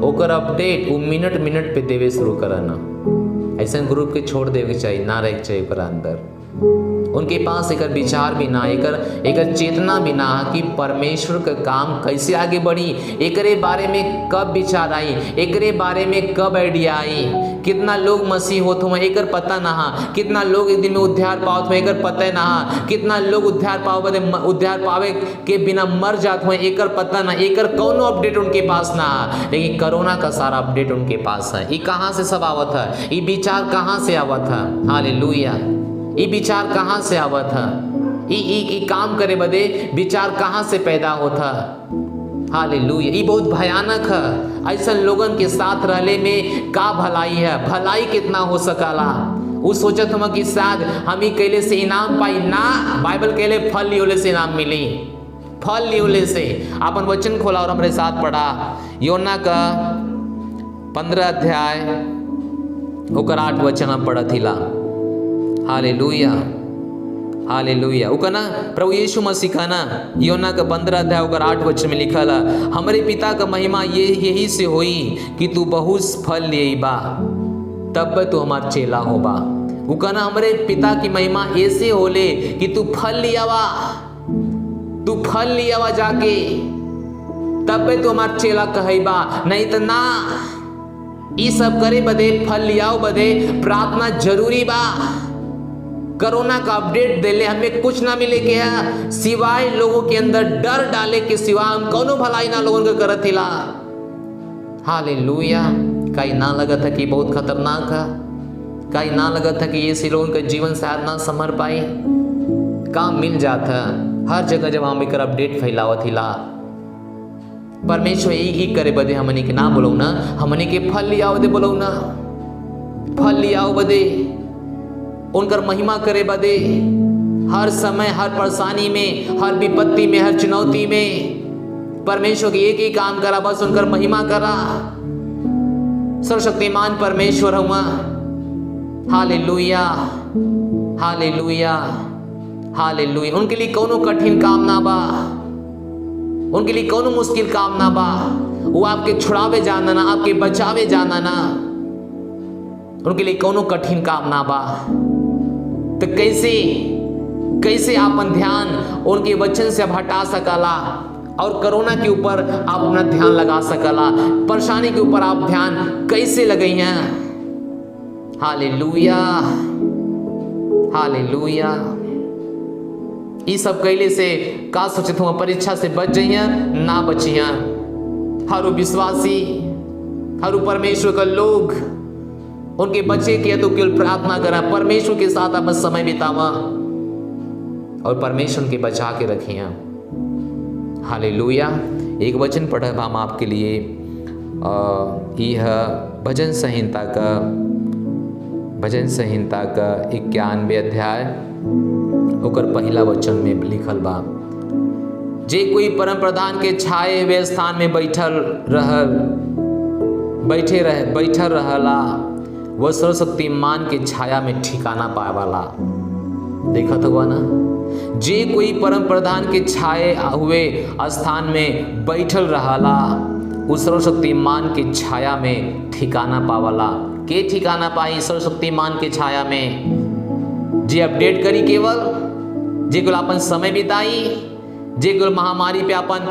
ओकर अपडेट वो मिनट मिनट पे देवे शुरू करना। ऐसा ग्रुप के छोड़ देवे के चाहिए, ना रहे चाहिए ओकरा अंदर। उनके पास एक विचार भी ना, एक चेतना भी ना कि परमेश्वर का काम कैसे आगे बढ़ी, एकरे बारे में कब विचार आई, एकरे बारे में कब आइडिया आई। कितना लोग मसीह होत हुए एकर पता ना, कितना लोग एक दिन में उद्धार पावत हुए एकर पता ना, कितना लोग उद्धार पावे के बिना मर जात हुए एकर पता ना, एकर कौनो अपडेट उनके पास ना। लेकिन कोरोना का सारा अपडेट उनके पास है। ये कहाँ से सब आवत है, ये विचार कहाँ से आवत है, हालेलुया। ये विचार कहाँ से आवत है, ये काम करे बदे विचार कहाँ से पैदा होता, हालेलुया। ये बहुत भयानक है। ऐसा लोगन के साथ रहले में का भलाई है, भलाई कितना हो सकाला। वो सोचत हम कि शायद हम ही कैले से इनाम पाई ना, बाइबल कहले फल लियोले से इनाम मिली, फल लियोले से। अपन वचन खोला और हमारे साथ पढ़ा योना का 15 अध्याय ओकर 8 वचन हम पढ़त हिला, हालेलुया हालेलुया। उका ना प्रभु यीशु मसीह का ना योना का 15 अध्याय ओकर 8 वचन में लिखल है, हमारे पिता का महिमा यही से होई कि तू बहुत फल लेबा, तब तू हमार चेला होबा। उका ना हमारे पिता की महिमा ऐसे होले कि तू फल लियावा, तू फल लियावा जाके, तब तू हमार चेला कहैबा। नहीं तो ना, ये सब करे बदे, फल लियाओ बदे प्रार्थना जरूरी बा। कोरोना का अपडेट देले हमें कुछ ना मिले के है, सिवाय लोगों के अंदर डर डाले के सिवा हम कौनो भलाई ना लोगों को करत हिला, हालेलुया। कहीं ना लगा था कि बहुत खतरनाक है, कहीं ना लगा था कि ये लोगों का जीवन शायद ना संभर पाई, काम मिल जाता हर जगह जब हम एक अपडेट फैलावत हिला। परमेश्वर यही करे बदे हमने के ना बोलो ना, हमने के फल लियाओ बदे बोलो ना, फल लियाओ बदे, उनकर महिमा करे बदे, हर समय, हर परेशानी में, हर विपत्ति में, हर चुनौती में परमेश्वर के एक ही काम करा, बस उनकर महिमा करा। सर्वशक्तिमान परमेश्वर हुआ, हालेलुया हालेलुया हालेलुया। उनके लिए कोनो कठिन काम ना बा, उनके लिए कोनो मुश्किल काम ना बा। वो आपके छुड़ावे जाना ना, आपके बचावे जाना ना, उनके लिए कोनो कठिन काम ना बा। तो कैसे आपन ध्यान उनके वचन से अब हटा सकला और कोरोना के ऊपर आप अपना ध्यान लगा सकला, परेशानी के ऊपर आप ध्यान कैसे लगे हैं, हालेलुया हालेलुया। ये सब कैले से का सोचत हुआ परीक्षा से बच जाइए ना बचिए। हर विश्वासी, हर परमेश्वर का लोग उनके बच्चे के तो केवल प्रार्थना करा, परमेश्वर के साथ आप समय बितावा और परमेश्वर के बचा के रखिए, हालेलुया। एक वचन पढ़े हम आपके लिए, यह भजन संहिता का 91 अध्याय ओकर पहला वचन में लिखल बा, जे कोई परम प्रधान के छाए हुए स्थान में बैठल रहला, वह सर्वशक्तिमान के छाया में ठिकाना पाए वाला। देखा तो हुआ ना, जे कोई परम प्रधान के छाए हुए स्थान में बैठल रहला, उस सर्वशक्तिमान के छाया में ठिकाना पावाला। के ठिकाना पाई सर्वशक्तिमान के छाया में? जे अपडेट करी केवल, जे केवल अपन समय बिताई, जे केवल महामारी पे अपन,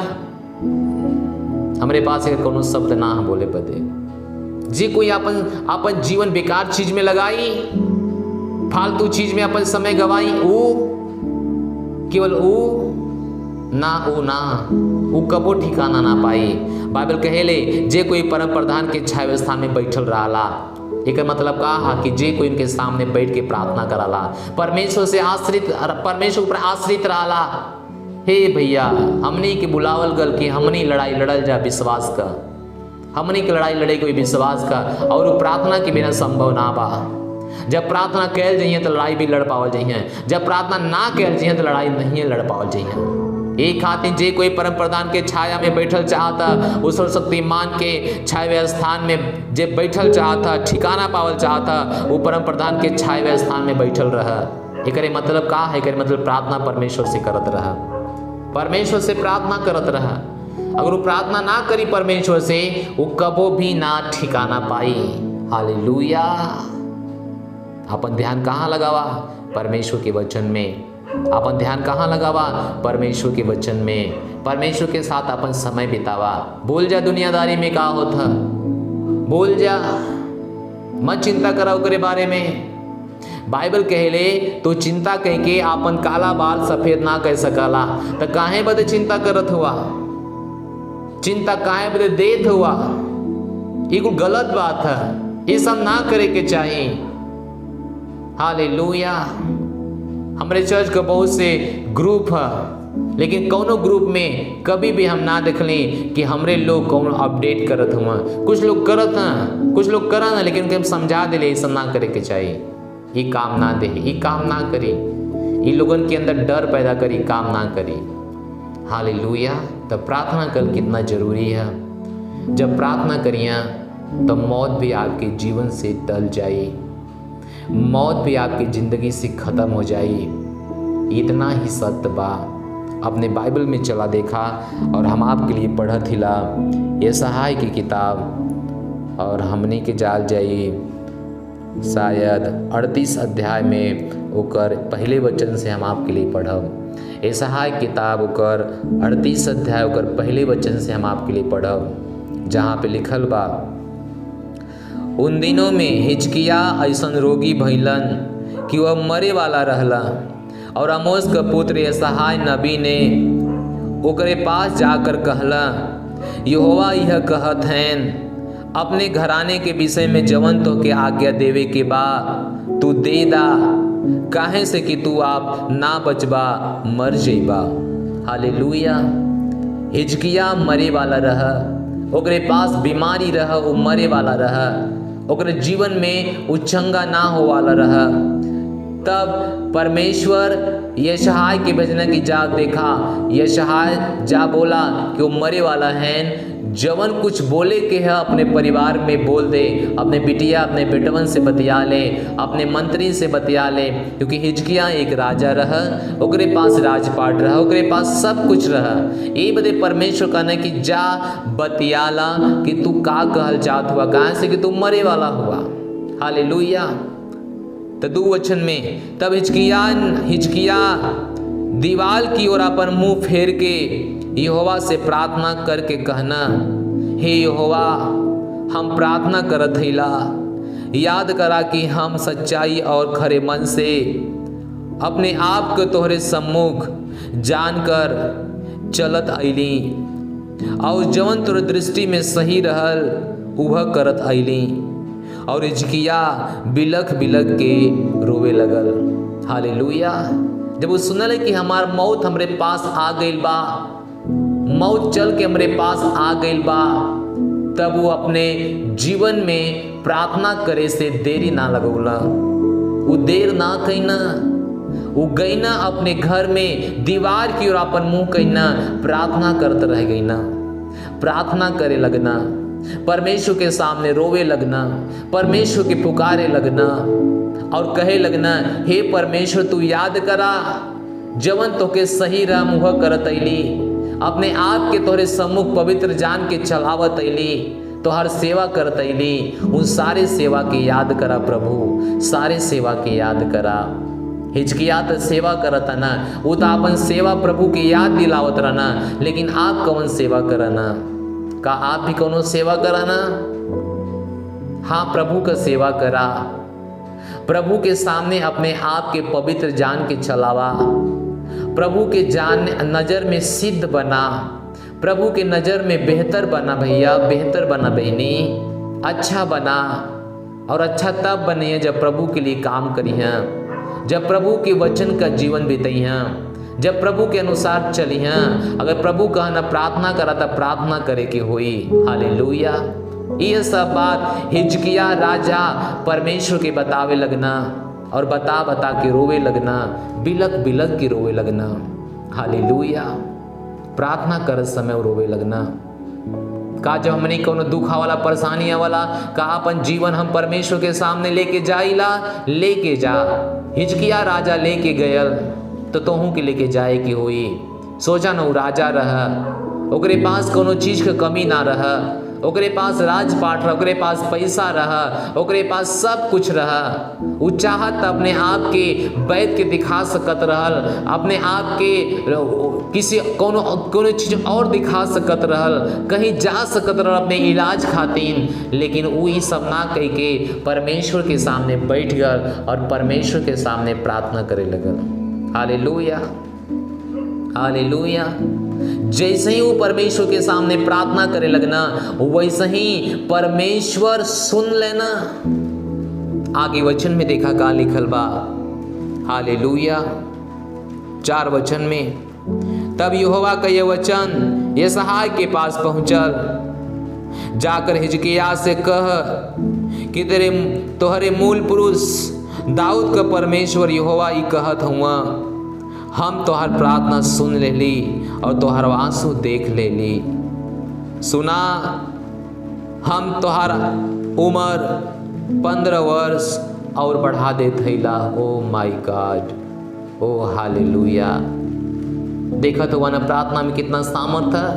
हमारे पास एक कोनो शब्द ना हम बोले बदे, जे कोई अपन जीवन बेकार चीज में लगाई, फालतू चीज में अपन समय गवाई, केवल वो कबो ठिकाना ना पाई। बाइबल कहेले जे कोई परम प्रधान के छाया स्थान में बैठल रहला, एक मतलब का कि जे कोई उनके सामने बैठ के प्रार्थना कराला, परमेश्वर पर आश्रित रहला। हे भैया, हमनी के बुलावल गल कि हमनी लड़ाई लड़ल जा विश्वास का, हमनी के लड़ाई लड़े कोई विश्वास का, और प्रार्थना के बिना संभव ना बा। जब प्रार्थना कैल जाइए तो लड़ाई भी लड़ पावल जाइए, जब प्रार्थना ना कैल जाइए तो लड़ाई नहीं लड़ पावल जाइए। एक खातिर जे कोई परम प्रधान के छाया में बैठल चाहता, उस सर्वशक्तिमान के छाया स्थान में जे बैठल चाहता, ठिकाना पावल चाहता, वो परम प्रधान के छाया स्थान में बैठल रहा। एकरे मतलब का है? एकरे मतलब प्रार्थना परमेश्वर से करत रहा, परमेश्वर से प्रार्थना करत रहा। अगर वो प्रार्थना ना करी परमेश्वर से, वो कबो भी ना ठिकाना पाई। हालेलुया अपन ध्यान कहाँ लगावा? परमेश्वर के वचन में। अपन ध्यान कहाँ लगावा? परमेश्वर के वचन में। परमेश्वर के साथ अपन समय बितावा। भूल जा दुनियादारी में का होता, भूल जा, मत चिंता करा ओकरे बारे में। बाइबल कहले तो चिंता कह के आपन काला बाल सफेद ना कह सकला, तो काहे बदे चिंता करत हुआ? चिंता काहे बदे देत हुआ? ये कुछ गलत बात है, ये सब ना करे के चाहिए। हालेलुया। हमारे चर्च का बहुत से ग्रुप है, लेकिन कौनो ग्रुप में कभी भी हम ना देखली कि हमरे लोग कौन अपडेट करत हुआ। कुछ लोग करत हैं, कुछ लोग करत हैं, लेकिन हम समझा दिले ये सब ना करे के चाहिए। ये काम ना दे, ये काम ना करी, ये लोगन के अंदर डर पैदा करी, काम ना करी। हालेलुया। तो प्रार्थना कर कितना जरूरी है। जब प्रार्थना करिए तो मौत भी आपके जीवन से टल जाए, मौत भी आपकी ज़िंदगी से ख़त्म हो जाए। इतना ही सत्य बा। अपने बाइबल में चला देखा और हम आपके लिए पढ़त हिला यशायाह की किताब, और हमने के जाल जाई शायद 38 अध्याय में ओकर पहले वचन से हम आपके लिए पढ़ब। यशायाह किताब ओकर 38 अध्याय ओकर पहले वचन से हम आपके लिए पढ़ब, जहाँ पे लिखल बा, उन दिनों में हिजकिया ऐसन रोगी भइलन कि वह मरे वाला रहला, और आमोस का पुत्र यशायाह नबी ने ओकरे पास जाकर कहला, यहोवा यह कहत हैं, अपने घराने के विषय में जवन तो के आज्ञा देवे के बा तू दे दा, काहे से कि तू आप ना बचबा, मर जइबा। हालेलुया। हिजकिया मरे वाला रहा, ओकरे पास बीमारी रहा, वो मरे वाला रहा, ओकरे जीवन में उच्चंगा ना हो वाला रहा। तब परमेश्वर यशायाह के भेजना की जा देखा, यशायाह जा बोला कि वो मरे वाला है, जवन कुछ बोले के है अपने परिवार में बोल दे, अपने बिटिया अपने बेटवन से बतिया ले, अपने मंत्री से बतिया ले, क्योंकि हिजकिया एक राजा रहा, ओकरे पास राजपाट रहा, ओकरे पास सब कुछ रहा। ये बदे परमेश्वर कहना कि जा बतियाला कि तू का कहल जात हुआ, कहाँ से कि तू मरे वाला हुआ। हालेलुया। तो 2 वचन में, तब हिजकिया दीवाल की ओर अपन मुंह फेर के यहोवा से प्रार्थना करके कहना, हे यहोवा, हम प्रार्थना करत हईला, याद करा कि हम सच्चाई और खरे मन से अपने आप को तोहरे सम्मुख जानकर चलत अइली, और जवन तोरे दृष्टि में सही रहल उह करत अइली। और हिजकिया बिलख बिलख के रोवे लगल। हालेलुया। जब वो सुनल कि हमार मौत हमरे पास आ गइल बा, मौत चल के हमरे पास आ गइल बा, तब वो अपने जीवन में प्रार्थना करे से देरी ना लगौला। वो देर ना कइना, वो गईना अपने घर में दीवार की ओर अपन मुंह कइना, प्रार्थना करते रह गईना, प्रार्थना करे लगना, परमेश्वर के सामने रोवे लगना, परमेश्वर के पुकारे लगना और कहे लगना, हे परमेश्वर तू याद करा जवन तोके सही राह मुँह करत अइली, अपने आप के तोहरे सम्मुख पवित्र जान के चलावत अइली, तो हर सेवा करत अइली। उन सारे सेवा के याद करा प्रभु, सारे सेवा के याद करा। हिजकिया तो सेवा करत ना, वो तो अपन सेवा प्रभु की याद दिलावत रहना, लेकिन आप कौन सेवा करना? का आप भी कोनो सेवा कराना? हाँ, प्रभु का सेवा करा, प्रभु के सामने अपने आप के पवित्र जान के चलावा, प्रभु के जान नज़र में सिद्ध बना, प्रभु के नज़र में बेहतर बना भैया, बेहतर बना बहनी, अच्छा बना। और अच्छा तब बनिए जब प्रभु के लिए काम करी हैं, जब प्रभु के वचन का जीवन बीतई हैं, जब प्रभु के अनुसार चली हैं। अगर प्रभु कहना प्रार्थना करा तो प्रार्थना करे के होई। हालेलुया। ये सब बात हिजकिया राजा परमेश्वर के बतावे लगना और बता बता के रोवे लगना, बिलक बिलक के रोवे लगना। हालेलुया। प्रार्थना कर समय रोवे लगना। का जब हमने कोनो दुखा वाला परेशानी वाला का अपन जीवन हम परमेश्वर के सामने लेके जाइला, लेके जा। हिजकिया राजा लेके गयल तो तोहू के लेके जाए की होई। सोचा न राजा रहा, ओकरे पास कोनो चीज के कमी ना रहा, ओकरे पास राजपाट रहा, ओकरे पास पैसा रहा, ओकरे पास सब कुछ रहा। उ चाहत अपने आप के बैठ के दिखा सकत रहल, अपने आप के किसी कोनो चीज और दिखा सकत रहल, कहीं जा सकत रहल अपने इलाज खातिर, लेकिन उ ई सब ना कह के परमेश्वर के सामने बैठ गल और परमेश्वर के सामने प्रार्थना करे लगल। Hallelujah, hallelujah. जैसे ही वो परमेश्वर के सामने प्रार्थना करे लगना, वैसे ही परमेश्वर सुन लेना। आगे वचन में देखा का लिखल बा, हालेलुया। 4 वचन में, तब यहोवा का यह वचन यशायाह के पास पहुंचल, जाकर हिजकिय्याह से कह कि तोहरे मूल पुरुष दाऊद का परमेश्वर यहोवा ई कहत हुआ, हम तोहर प्रार्थना सुन लेली और तोहर आंसू देख लेली। सुना, हम तोहर उम्र 15 वर्ष और बढ़ा दे थैला। Oh my god, oh hallelujah. देखा तो वह प्रार्थना में कितना सामर्थ है।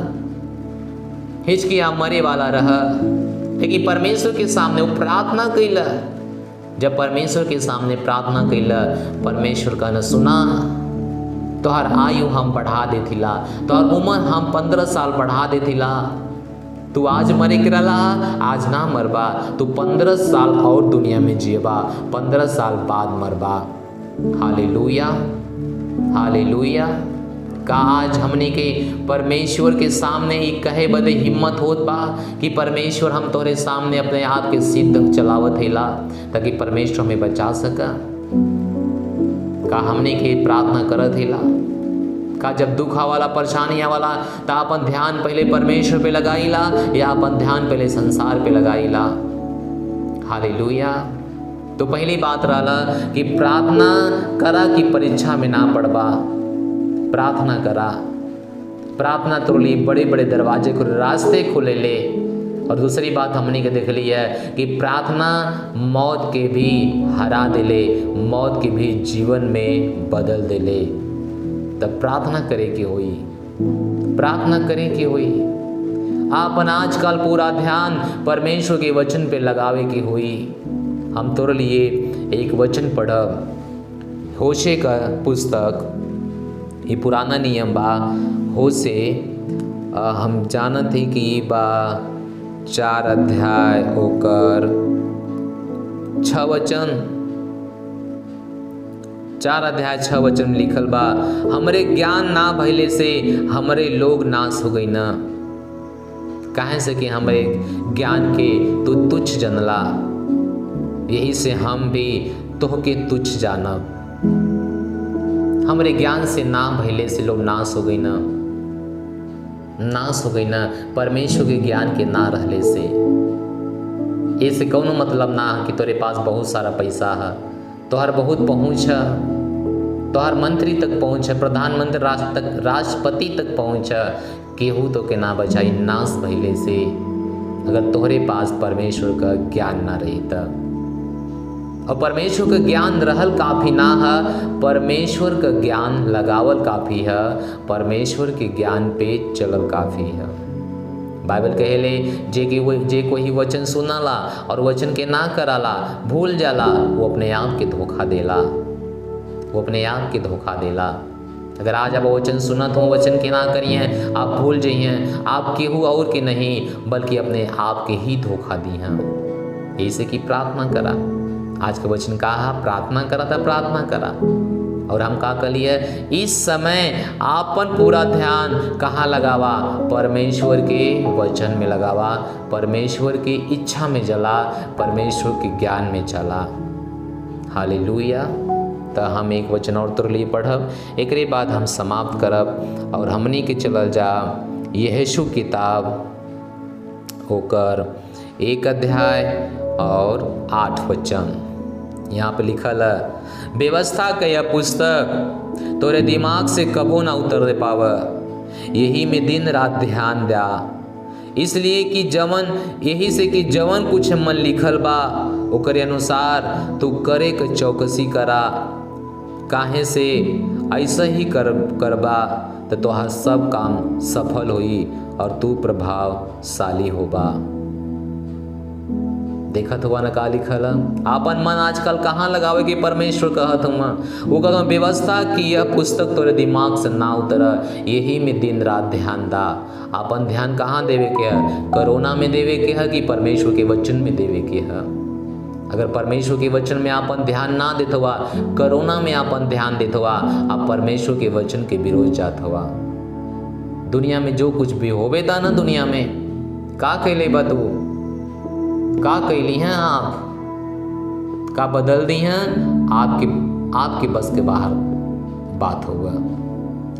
हिजकिय्याह मरे वाला रहा, लेकिन परमेश्वर के सामने वो प्रार्थना कैला। जब परमेश्वर के सामने प्रार्थना कैला, परमेश्वर का न सुना, तोहर आयु हम बढ़ा देथिला, तोहर उम्र हम 15 साल बढ़ा देथिला। तू आज मरे के रहा, आज ना मरबा, तू 15 साल और दुनिया में जियबा, 15 साल बाद मरबा। Hallelujah, hallelujah. का आज हमने के परमेश्वर के सामने ही कहे बदे हिम्मत होत बा कि परमेश्वर हम तोहरे सामने अपने आप के सिद्ध चलावत हेला ताकि परमेश्वर हमें बचा सका। का हमने के प्रार्थना करत हेला? का जब दुख आवाला, परेशानी आवाला, तो अपन ध्यान पहले परमेश्वर पे लगाईला या अपन ध्यान पहले संसार पे लगाईला? हालेलुया। तो पहली बात रहला कि प्रार्थना करा कि परीक्षा में ना पड़बा। प्रार्थना करा, प्रार्थना तो लिए बड़े बड़े दरवाजे को रास्ते खोले ले। और दूसरी बात हमने के देख ली है कि प्रार्थना मौत के भी हरा देले, मौत के भी जीवन में बदल देले। तब प्रार्थना करे के होई, प्रार्थना करे के होई। आपन आजकल पूरा ध्यान परमेश्वर के वचन पे लगावे के होई। हम तोर लिए एक वचन पढ़ब, होशे का पुस्तक, ये पुराना नियम बा। होशे हम जानत ही कि बा 4 अध्याय होकर 6 वचन, 4 अध्याय 6 वचन में लिखल बा, हमरे ज्ञान ना भइले से हमरे लोग नाश हो गई ना। काहे से कि हमरे ज्ञान के तू तुच्छ जनला, यही से हम भी तोहके तुच्छ जानब। हमरे ज्ञान से ना भइले से लोग नाश हो गई ना, नाश हो गई ना, परमेश्वर के ज्ञान के ना रहले से। ऐसे कौनो मतलब ना कि तोरे पास बहुत सारा पैसा है, तोहर बहुत पहुँच है, तोहर मंत्री तक पहुँच है, प्रधानमंत्री राष्ट्रपति तक पहुँच है, केहू तो के ना बचाई नाश भइले से, अगर तोहरे पास परमेश्वर का ज्ञान ना रही तब। और परमेश्वर का ज्ञान रहल काफ़ी ना है, परमेश्वर का ज्ञान लगावल काफ़ी है, परमेश्वर के ज्ञान पे चलल काफ़ी है। बाइबल कहेले जे कोई वचन सुनाला और वचन के ना कराला, भूल जाला, वो अपने आप के धोखा देला, वो अपने आप के धोखा देला। अगर आज आप वचन सुनत हो, वचन के ना करिए, आप भूल जाइए, आप केहू और के नहीं बल्कि अपने आप के ही धोखा दी हैं। ऐसे की प्रार्थना करा। आज का वचन कहा प्रार्थना करा था, प्रार्थना करा। और हम का करिए, इस समय आपन पूरा ध्यान कहाँ लगावा? परमेश्वर के वचन में लगावा, परमेश्वर की इच्छा में जला, परमेश्वर के ज्ञान में चला। हालेलुया। तो हम एक वचन और तोर लिए पढ़ब, एकरे बाद हम समाप्त करब और हमनी के चलल जा यहोशू किताब होकर 1 अध्याय और 8 वचन। यहाँ पे लिखल है, व्यवस्था का यह पुस्तक तोरे दिमाग से कबो ना उतर दे पाव, यही में दिन रात ध्यान दिया, इसलिए कि यही से कि जवन कुछ मन लिखल बा ओकरे अनुसार तू करे के चौकसी करा। काहे से ऐसा ही करबा तो तोहार सब काम सफल होई और तू प्रभावशाली होबा। देखत हुआ न का लिखल आपन मन आजकल कहाँ लगावे कि परमेश्वर कहत हुआ वो कहता व्यवस्था कि यह पुस्तक तोरे दिमाग से ना उतर यही में दिन रात ध्यान दा। अपन ध्यान कहाँ देवे के है? कोरोना में देवे के है कि परमेश्वर के वचन में देवे के है? अगर परमेश्वर के वचन में आपन ध्यान ना देत हुआ, कोरोना में आपन ध्यान देत हुआ, आप परमेश्वर के वचन के विरोध जात हुआ। दुनिया में जो कुछ भी होवे था ना, दुनिया में का कैले बा तू, का कैली हैं आप, का बदल दी हैं, आपके बस के बाहर बात होगा।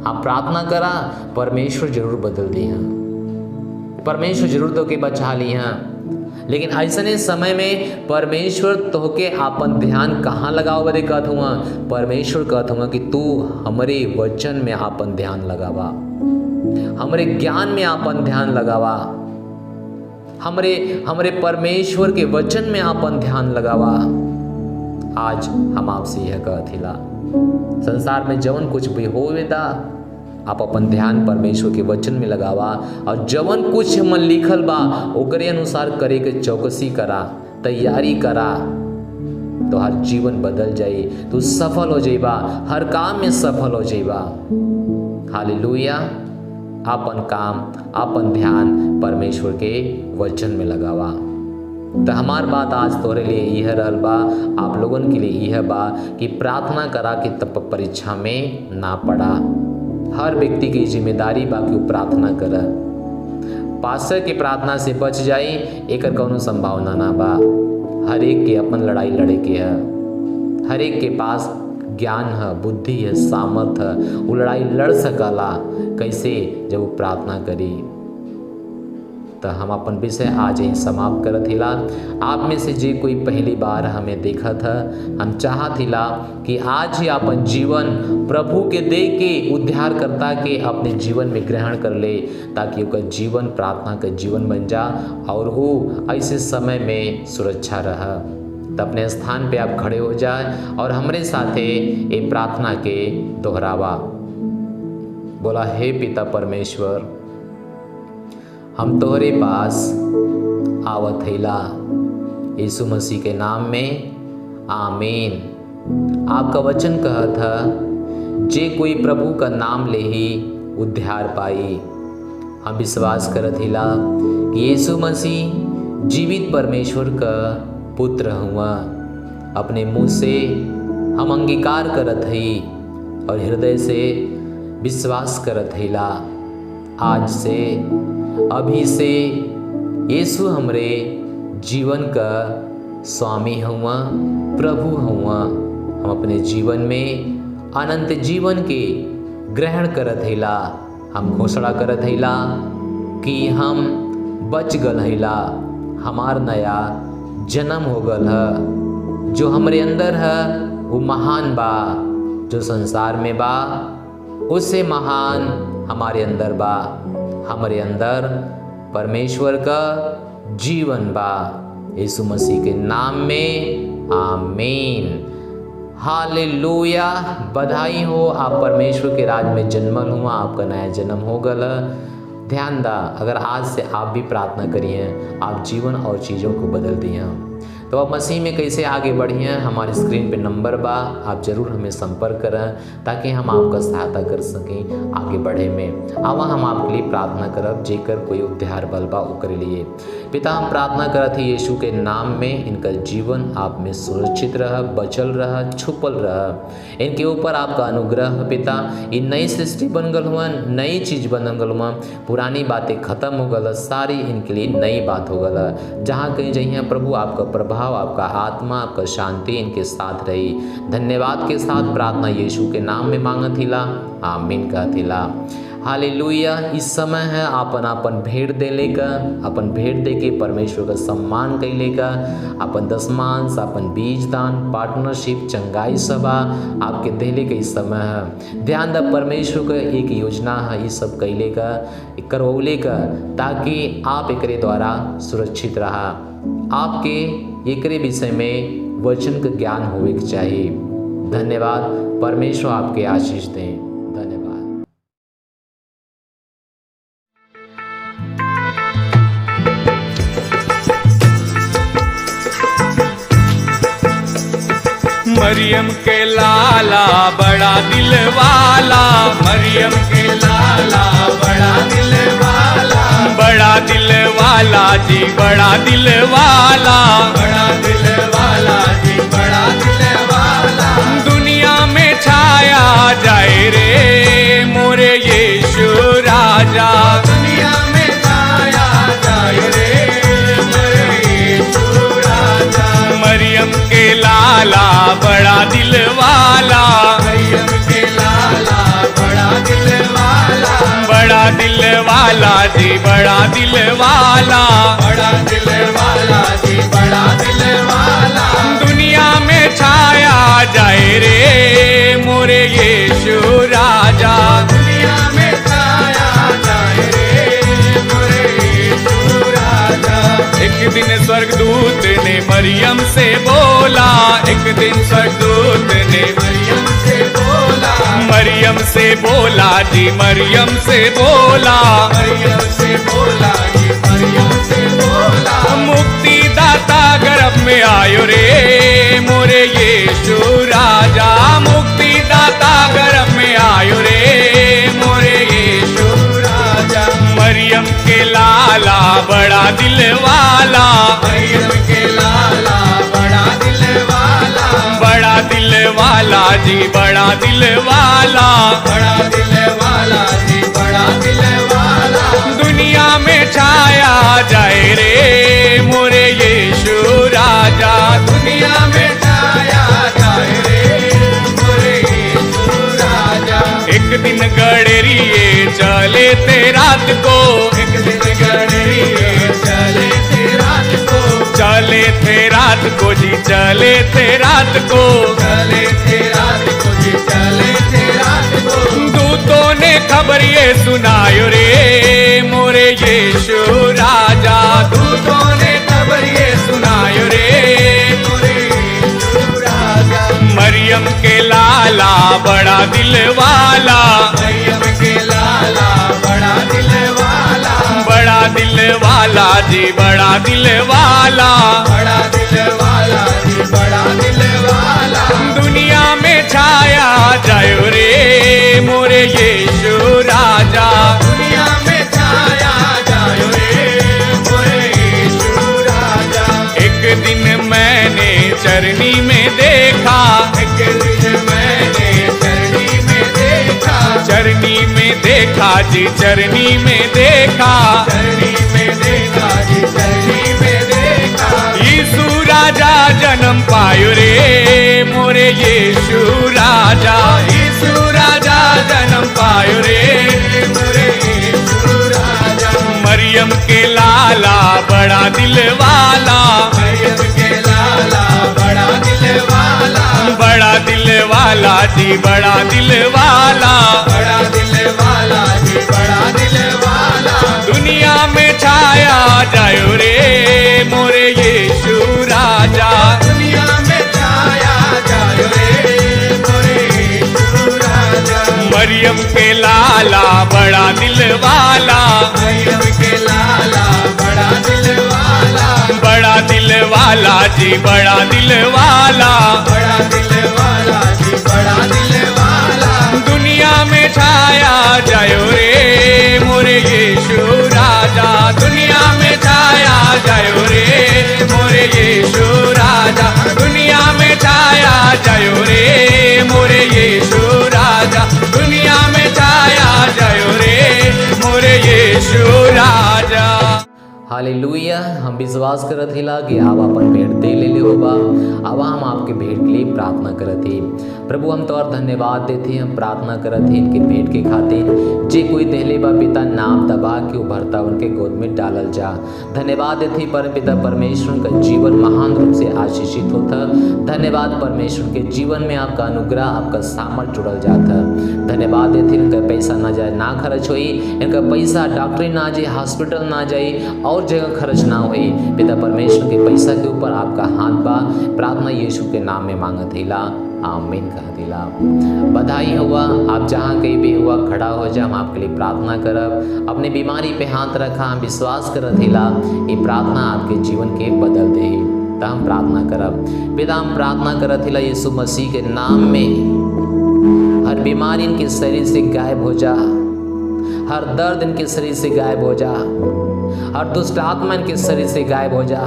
आप प्रार्थना करा, परमेश्वर जरूर बदल दी हैं, परमेश्वर जरूर तो के बचा ली हैं। लेकिन ऐसने समय में परमेश्वर तो के आपन ध्यान कहाँ लगाओ बदे कहत हुआ? परमेश्वर कहत हुआ कि तू हमरे वचन में आपन ध्यान लगावा, हमरे ज्ञान में आपन ध्यान लगावा, हमरे परमेश्वर के वचन में आपन ध्यान लगावा। आज हम आपसे यह कहथिला, संसार में जवन कुछ भी होवेदा आप अपन ध्यान परमेश्वर के वचन में लगावा, और जवन कुछ मन लिखल बा ओकरे अनुसार करे के चौकसी करा, तैयारी करा, तो हर जीवन बदल जाई, तू सफल हो जाइबा, हर काम में सफल हो जाइबा। हालेलुया। आपन काम, आपन ध्यान परमेश्वर के वचन में लगावा। तो हमार बात आज तोरे लिए यह रहल बा, आप लोगन के लिए यह बा कि प्रार्थना करा कि तब परीक्षा में ना पड़ा। हर व्यक्ति की जिम्मेदारी बा कि वो प्रार्थना करे। पास्टर की प्रार्थना से बच जाई एकर कौनो संभावना ना बा। हर एक के अपन लड़ाई लड़े के है, हर एक के पास ज्ञान है, बुद्धि है, सामर्थ है, वो लड़ाई लड़ सकला। कैसे? जब वो प्रार्थना करी। तो हम अपन विषय आज ही समाप्त करत हिला। आप में से जे कोई पहली बार हमें देखा था, हम चाहत हिला कि आज ही अपन जीवन प्रभु के दे के उद्धारकर्ता के अपने जीवन में ग्रहण कर ले, ताकि उसका जीवन प्रार्थना का जीवन बन जा और वो ऐसे समय में सुरक्षा रहा। तो अपने स्थान पे आप खड़े हो जाए और हमरे साथे ये प्रार्थना के दोहरावा। बोला, हे पिता परमेश्वर, हम तोहरे पास आवत हैला यीशु मसीह के नाम में, आमीन। आपका वचन कहत है जे कोई प्रभु का नाम ले ही उद्धार पाई। हम विश्वास करत हिला कि यीशु मसीह जीवित परमेश्वर का पुत्र हुआ। अपने मुंह से हम अंगीकार करत हई और हृदय से विश्वास करत हैला। आज से, अभी से यीशु हमरे जीवन का स्वामी हुआ, प्रभु हुआ। हम अपने जीवन में अनंत जीवन के ग्रहण करत हैला। हम घोषणा करत हैला कि हम बच गल हैला, हमार नया जन्म हो गल है। जो हमरे अंदर है वो महान बा, जो संसार में बा उससे महान हमारे अंदर बा। हमारे अंदर परमेश्वर का जीवन बा। यीशु मसीह के नाम में, आमीन। हालेलुया। बधाई हो, आप परमेश्वर के राज में जन्मल हुआ, आपका नया जन्म हो गल। ध्यान दा, अगर आज से आप भी प्रार्थना करिए, आप जीवन और चीज़ों को बदल दिए। तो आप मसीह में कैसे आगे बढ़िए, हमारे स्क्रीन पे नंबर बा, आप ज़रूर हमें संपर्क करें ताकि हम आपका सहायता कर सकें आगे बढ़े में। आवा हम आपके लिए प्रार्थना करब, जेकर कोई उद्धार बल बा ओकरे लिए। पिता, हम प्रार्थना करत ही यीशु के नाम में, इनका जीवन आप में सुरक्षित रह, बचल रह, छुपल रह। इनके ऊपर आपका अनुग्रह पिता। ये नई सृष्टि बन गल हुआ, नई चीज़ बन गल हुआ, पुरानी बातें खत्म हो गल, सारी इनके लिए नई बात हो गल। जहाँ कहीं जाइए प्रभु, आपका प्रभाव, आपका आत्मा, आपका शांति इनके साथ रही। धन्यवाद के साथ प्रार्थना यीशु के नाम में मांगत हिला, आमीन कहत हिला। हालेलुया। इस समय है अपन भेंट देले का, अपन भेंट दे के परमेश्वर का सम्मान कैले का, अपन दशमांश, अपन बीज दान, पार्टनरशिप, चंगाई सभा आपके देले का इस समय है। ध्यान द, परमेश्वर का एक योजना है ये सब कैले का, करवले का, ताकि आप एकरे द्वारा सुरक्षित रहा। आपके एकरे विषय में वचन का ज्ञान होवे के चाहिए। धन्यवाद। परमेश्वर आपके आशीष दें। मरियम के लाला बड़ा दिल वाला, मरियम के लाला बड़ा दिल वाला, बड़ा दिल वाला जी बड़ा दिल वाला, बड़ा दिल वाला जी बड़ा दिल वाला। दुनिया में छाया जाए रे मोरे यीशु राजा, दुनिया में छाया जाए रे मोरे यीशु राजा। मरियम के लाला बड़ा दिल वाला, मरियम के लाला बड़ा दिल वाला, बड़ा दिल वाला जी बड़ा दिल वाला, बड़ा दिल वाला जी बड़ा दिल वाला। दुनिया में छाया जाए रे मोरे यीशु राजा, दुनिया में छाया जाए रे मोरे यीशु राजा। एक दिन स्वर्गदूत ने मरियम से बोला, एक दिन स्वर्गदूत ने मरियम से बोला, मरियम से बोला जी मरियम से बोला, मरियम से बोला जी मरियम से बोला। मुक्ति दाता गर्भ में आयो रे मोरे यीशु राजा, मुक्ति दाता गर्भ में आयो रे मोरे यीशु राजा। मरियम के लाला बड़ा दिल वाला, मरियम के लाला बड़ा दिल वाला, बड़ा दिल वाला जी बड़ा दिल वाला, बड़ा दिल वाला जी बड़ा दिल वाला। दुनिया में छाया जाए रे मोरे यीशु राजा, दुनिया में छाया जाए रे मोरे यीशु राजा। एक दिन गडरिए चले थे रात को, एक दिन गडरिए चले थे रात को, चले थे रात को जी चले थे रात को, चले थे रात को जी चले थे रात को। दूतों ने खबर ये सुनायो रे मोरे यीशु राजा, दूतों ने खबर ये सुनायो रे मोरे यीशु राजा। मरियम के लाला बड़ा दिल वाला, मरियम के लाला बड़ा दिल वाला, बड़ा दिल वाला जी बड़ा दिल वाला, बड़ा दिल वाला जी बड़ा दिल वाला। दुनिया में छाया जायो रे मोरे यीशु राजा, दुनिया में छाया जायो रे मोरे यीशु राजा। एक दिन मैंने चरनी में देखा, एक दिन मैंने चरनी में देखा, चरनी में देखा जी चरनी में देखा, चरनी में देखा जी चरनी में देखा। यीशु राजा जन्म पायो रे मोरे यीशु राजा, यीशु राजा जन्म पायो रे मोरे यीशु राजा। मरियम के लाला बड़ा दिल वाला, मरियम के लाला बड़ा दिल वाला, बड़ा दिल वाला जी बड़ा दिल वाला, बड़ा दिल वाला जी बड़ा दिल वाला। दुनिया में छाया जायो रे मोरे यीशु राजा, दुनिया में छाया जायो रे मोरे यीशु राजा। मरियम के लाला बड़ा दिल वाला, मरियम के लाला बड़ा दिल वाला, बड़ा दिल वाला जी बड़ा दिल वाला, बड़ा दिल वाला जी बड़ा दिल वाला। दुनिया में छाया जायो रे मोरे यीशु राजा, दुनिया में छाया जायो रे मोरे यीशु राजा, दुनिया में छाया जायो रे मोरे यीशु राजा, दुनिया में छाया जायो रे मोरे यीशु राजा। हालेलुया। हम विश्वास करत हिला कि आप अपन भेंट दे ले होगा। अब हम आपके भेंट के लिए प्रार्थना करत ही। प्रभु हम तोर धन्यवाद देते हम प्रार्थना करत ही इनके भेंट के खातिर जे कोई देहले बा पिता नाम दबा के उभरता उनके गोद में डालल जा। धन्यवाद देते परम पिता परमेश्वर का जीवन महान रूप से आशीषित होता। धन्यवाद परमेश्वर के जीवन में आपका अनुग्रह आपका सामर्थ जुड़ल जाता। धन्यवाद देते इनका पैसा ना जाए ना खर्च होई, इनका पैसा डॉक्टरी ना जाए हॉस्पिटल ना जाए और जगह खर्च ना होई। पिता परमेश्वर के पैसा के ऊपर आपका हाथ बा। प्रार्थना यीशु के नाम में मांगत हिला, आमीन कह दिला। बधाई हुआ आप जहाँ कहीं भी हुआ खड़ा हो जा, हम आपके लिए प्रार्थना करब। अपनी बीमारी पे हाथ रखा, हम विश्वास करत हिला ये प्रार्थना आपके जीवन के बदल दे। तो हम प्रार्थना करब। पिता हम प्रार्थना करत हिला यीशु मसीह के नाम में हर बीमारी इनके शरीर से गायब हो जा, हर दर्द इनके शरीर से गायब हो जा, हर दुष्ट आत्मा इनके शरीर से गायब हो जा।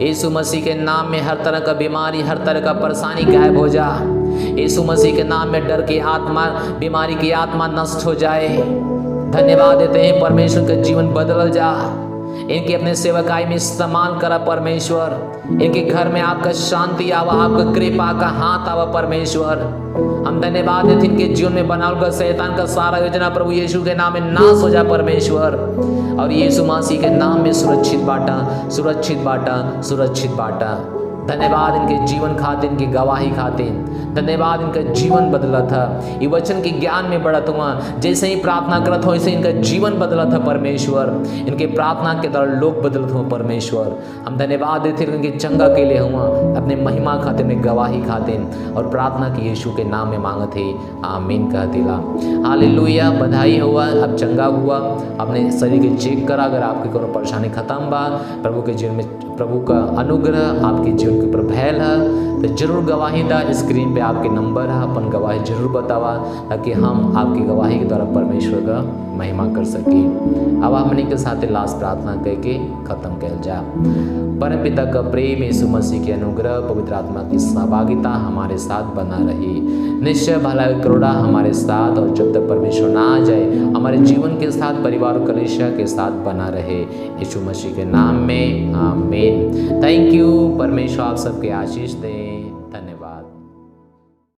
यीशु मसीह के नाम में हर तरह का बीमारी, हर तरह का परेशानी गायब हो जा। यीशु मसीह के नाम में डर की आत्मा, बीमारी की आत्मा नष्ट हो जाए। धन्यवाद देते हैं परमेश्वर का जीवन बदल जा, इनके अपने सेवकाई में इस्तेमाल करा परमेश्वर। इनके घर में आपका शांति आवा, आपका कृपा का हाथ आवा परमेश्वर। हम धन्यवाद देते इनके जीवन में बनावल का शैतान का सारा योजना प्रभु यीशु के नाम में नाश हो जा परमेश्वर। और यीशु मसीह के नाम में सुरक्षित बाटा, सुरक्षित बाटा, सुरक्षित बाटा। धन्यवाद इनके जीवन खातिर, इनकी गवाही खातिर। धन्यवाद इनका जीवन बदला था, ये वचन के ज्ञान में बढ़त हुआ। जैसे ही प्रार्थना करत हो वैसे इनका जीवन बदला था परमेश्वर। इनके प्रार्थना के द्वारा लोग बदलत हो परमेश्वर। हम धन्यवाद देते इनके चंगा के लिए हुआ, अपने महिमा खातिर, अपने गवाही खातिर। और प्रार्थना की यीशु के नाम में मांगत है, आमीन कह दिला। हालेलुया, बधाई हुआ, अब चंगा हुआ। अपने शरीर के चेक करा, अगर आपकी कोनो परेशानी खत्म बा, प्रभु के जीवन में प्रभु का अनुग्रह आपके जीवन के ऊपर भैल है, तो जरूर गवाही दा। स्क्रीन पे आपके नंबर है, अपन गवाही जरूर बतावा, ताकि हम आपकी गवाही के द्वारा परमेश्वर का महिमा कर सके। अब हमने के साथ लास्ट प्रार्थना करके खत्म कर जा। परम पिता का प्रेम, यीशु मसीह के अनुग्रह, पवित्र आत्मा की सहभागिता हमारे साथ बना रही। निश्चय भलाई करुणा हमारे साथ, और जब तक परमेश्वर ना आ जाए हमारे जीवन के साथ, परिवार कलीसिया के साथ बना रहे। यीशु मसीह के नाम में आमीन। Thank you. परमेश्वर आप सबके आशीष दे।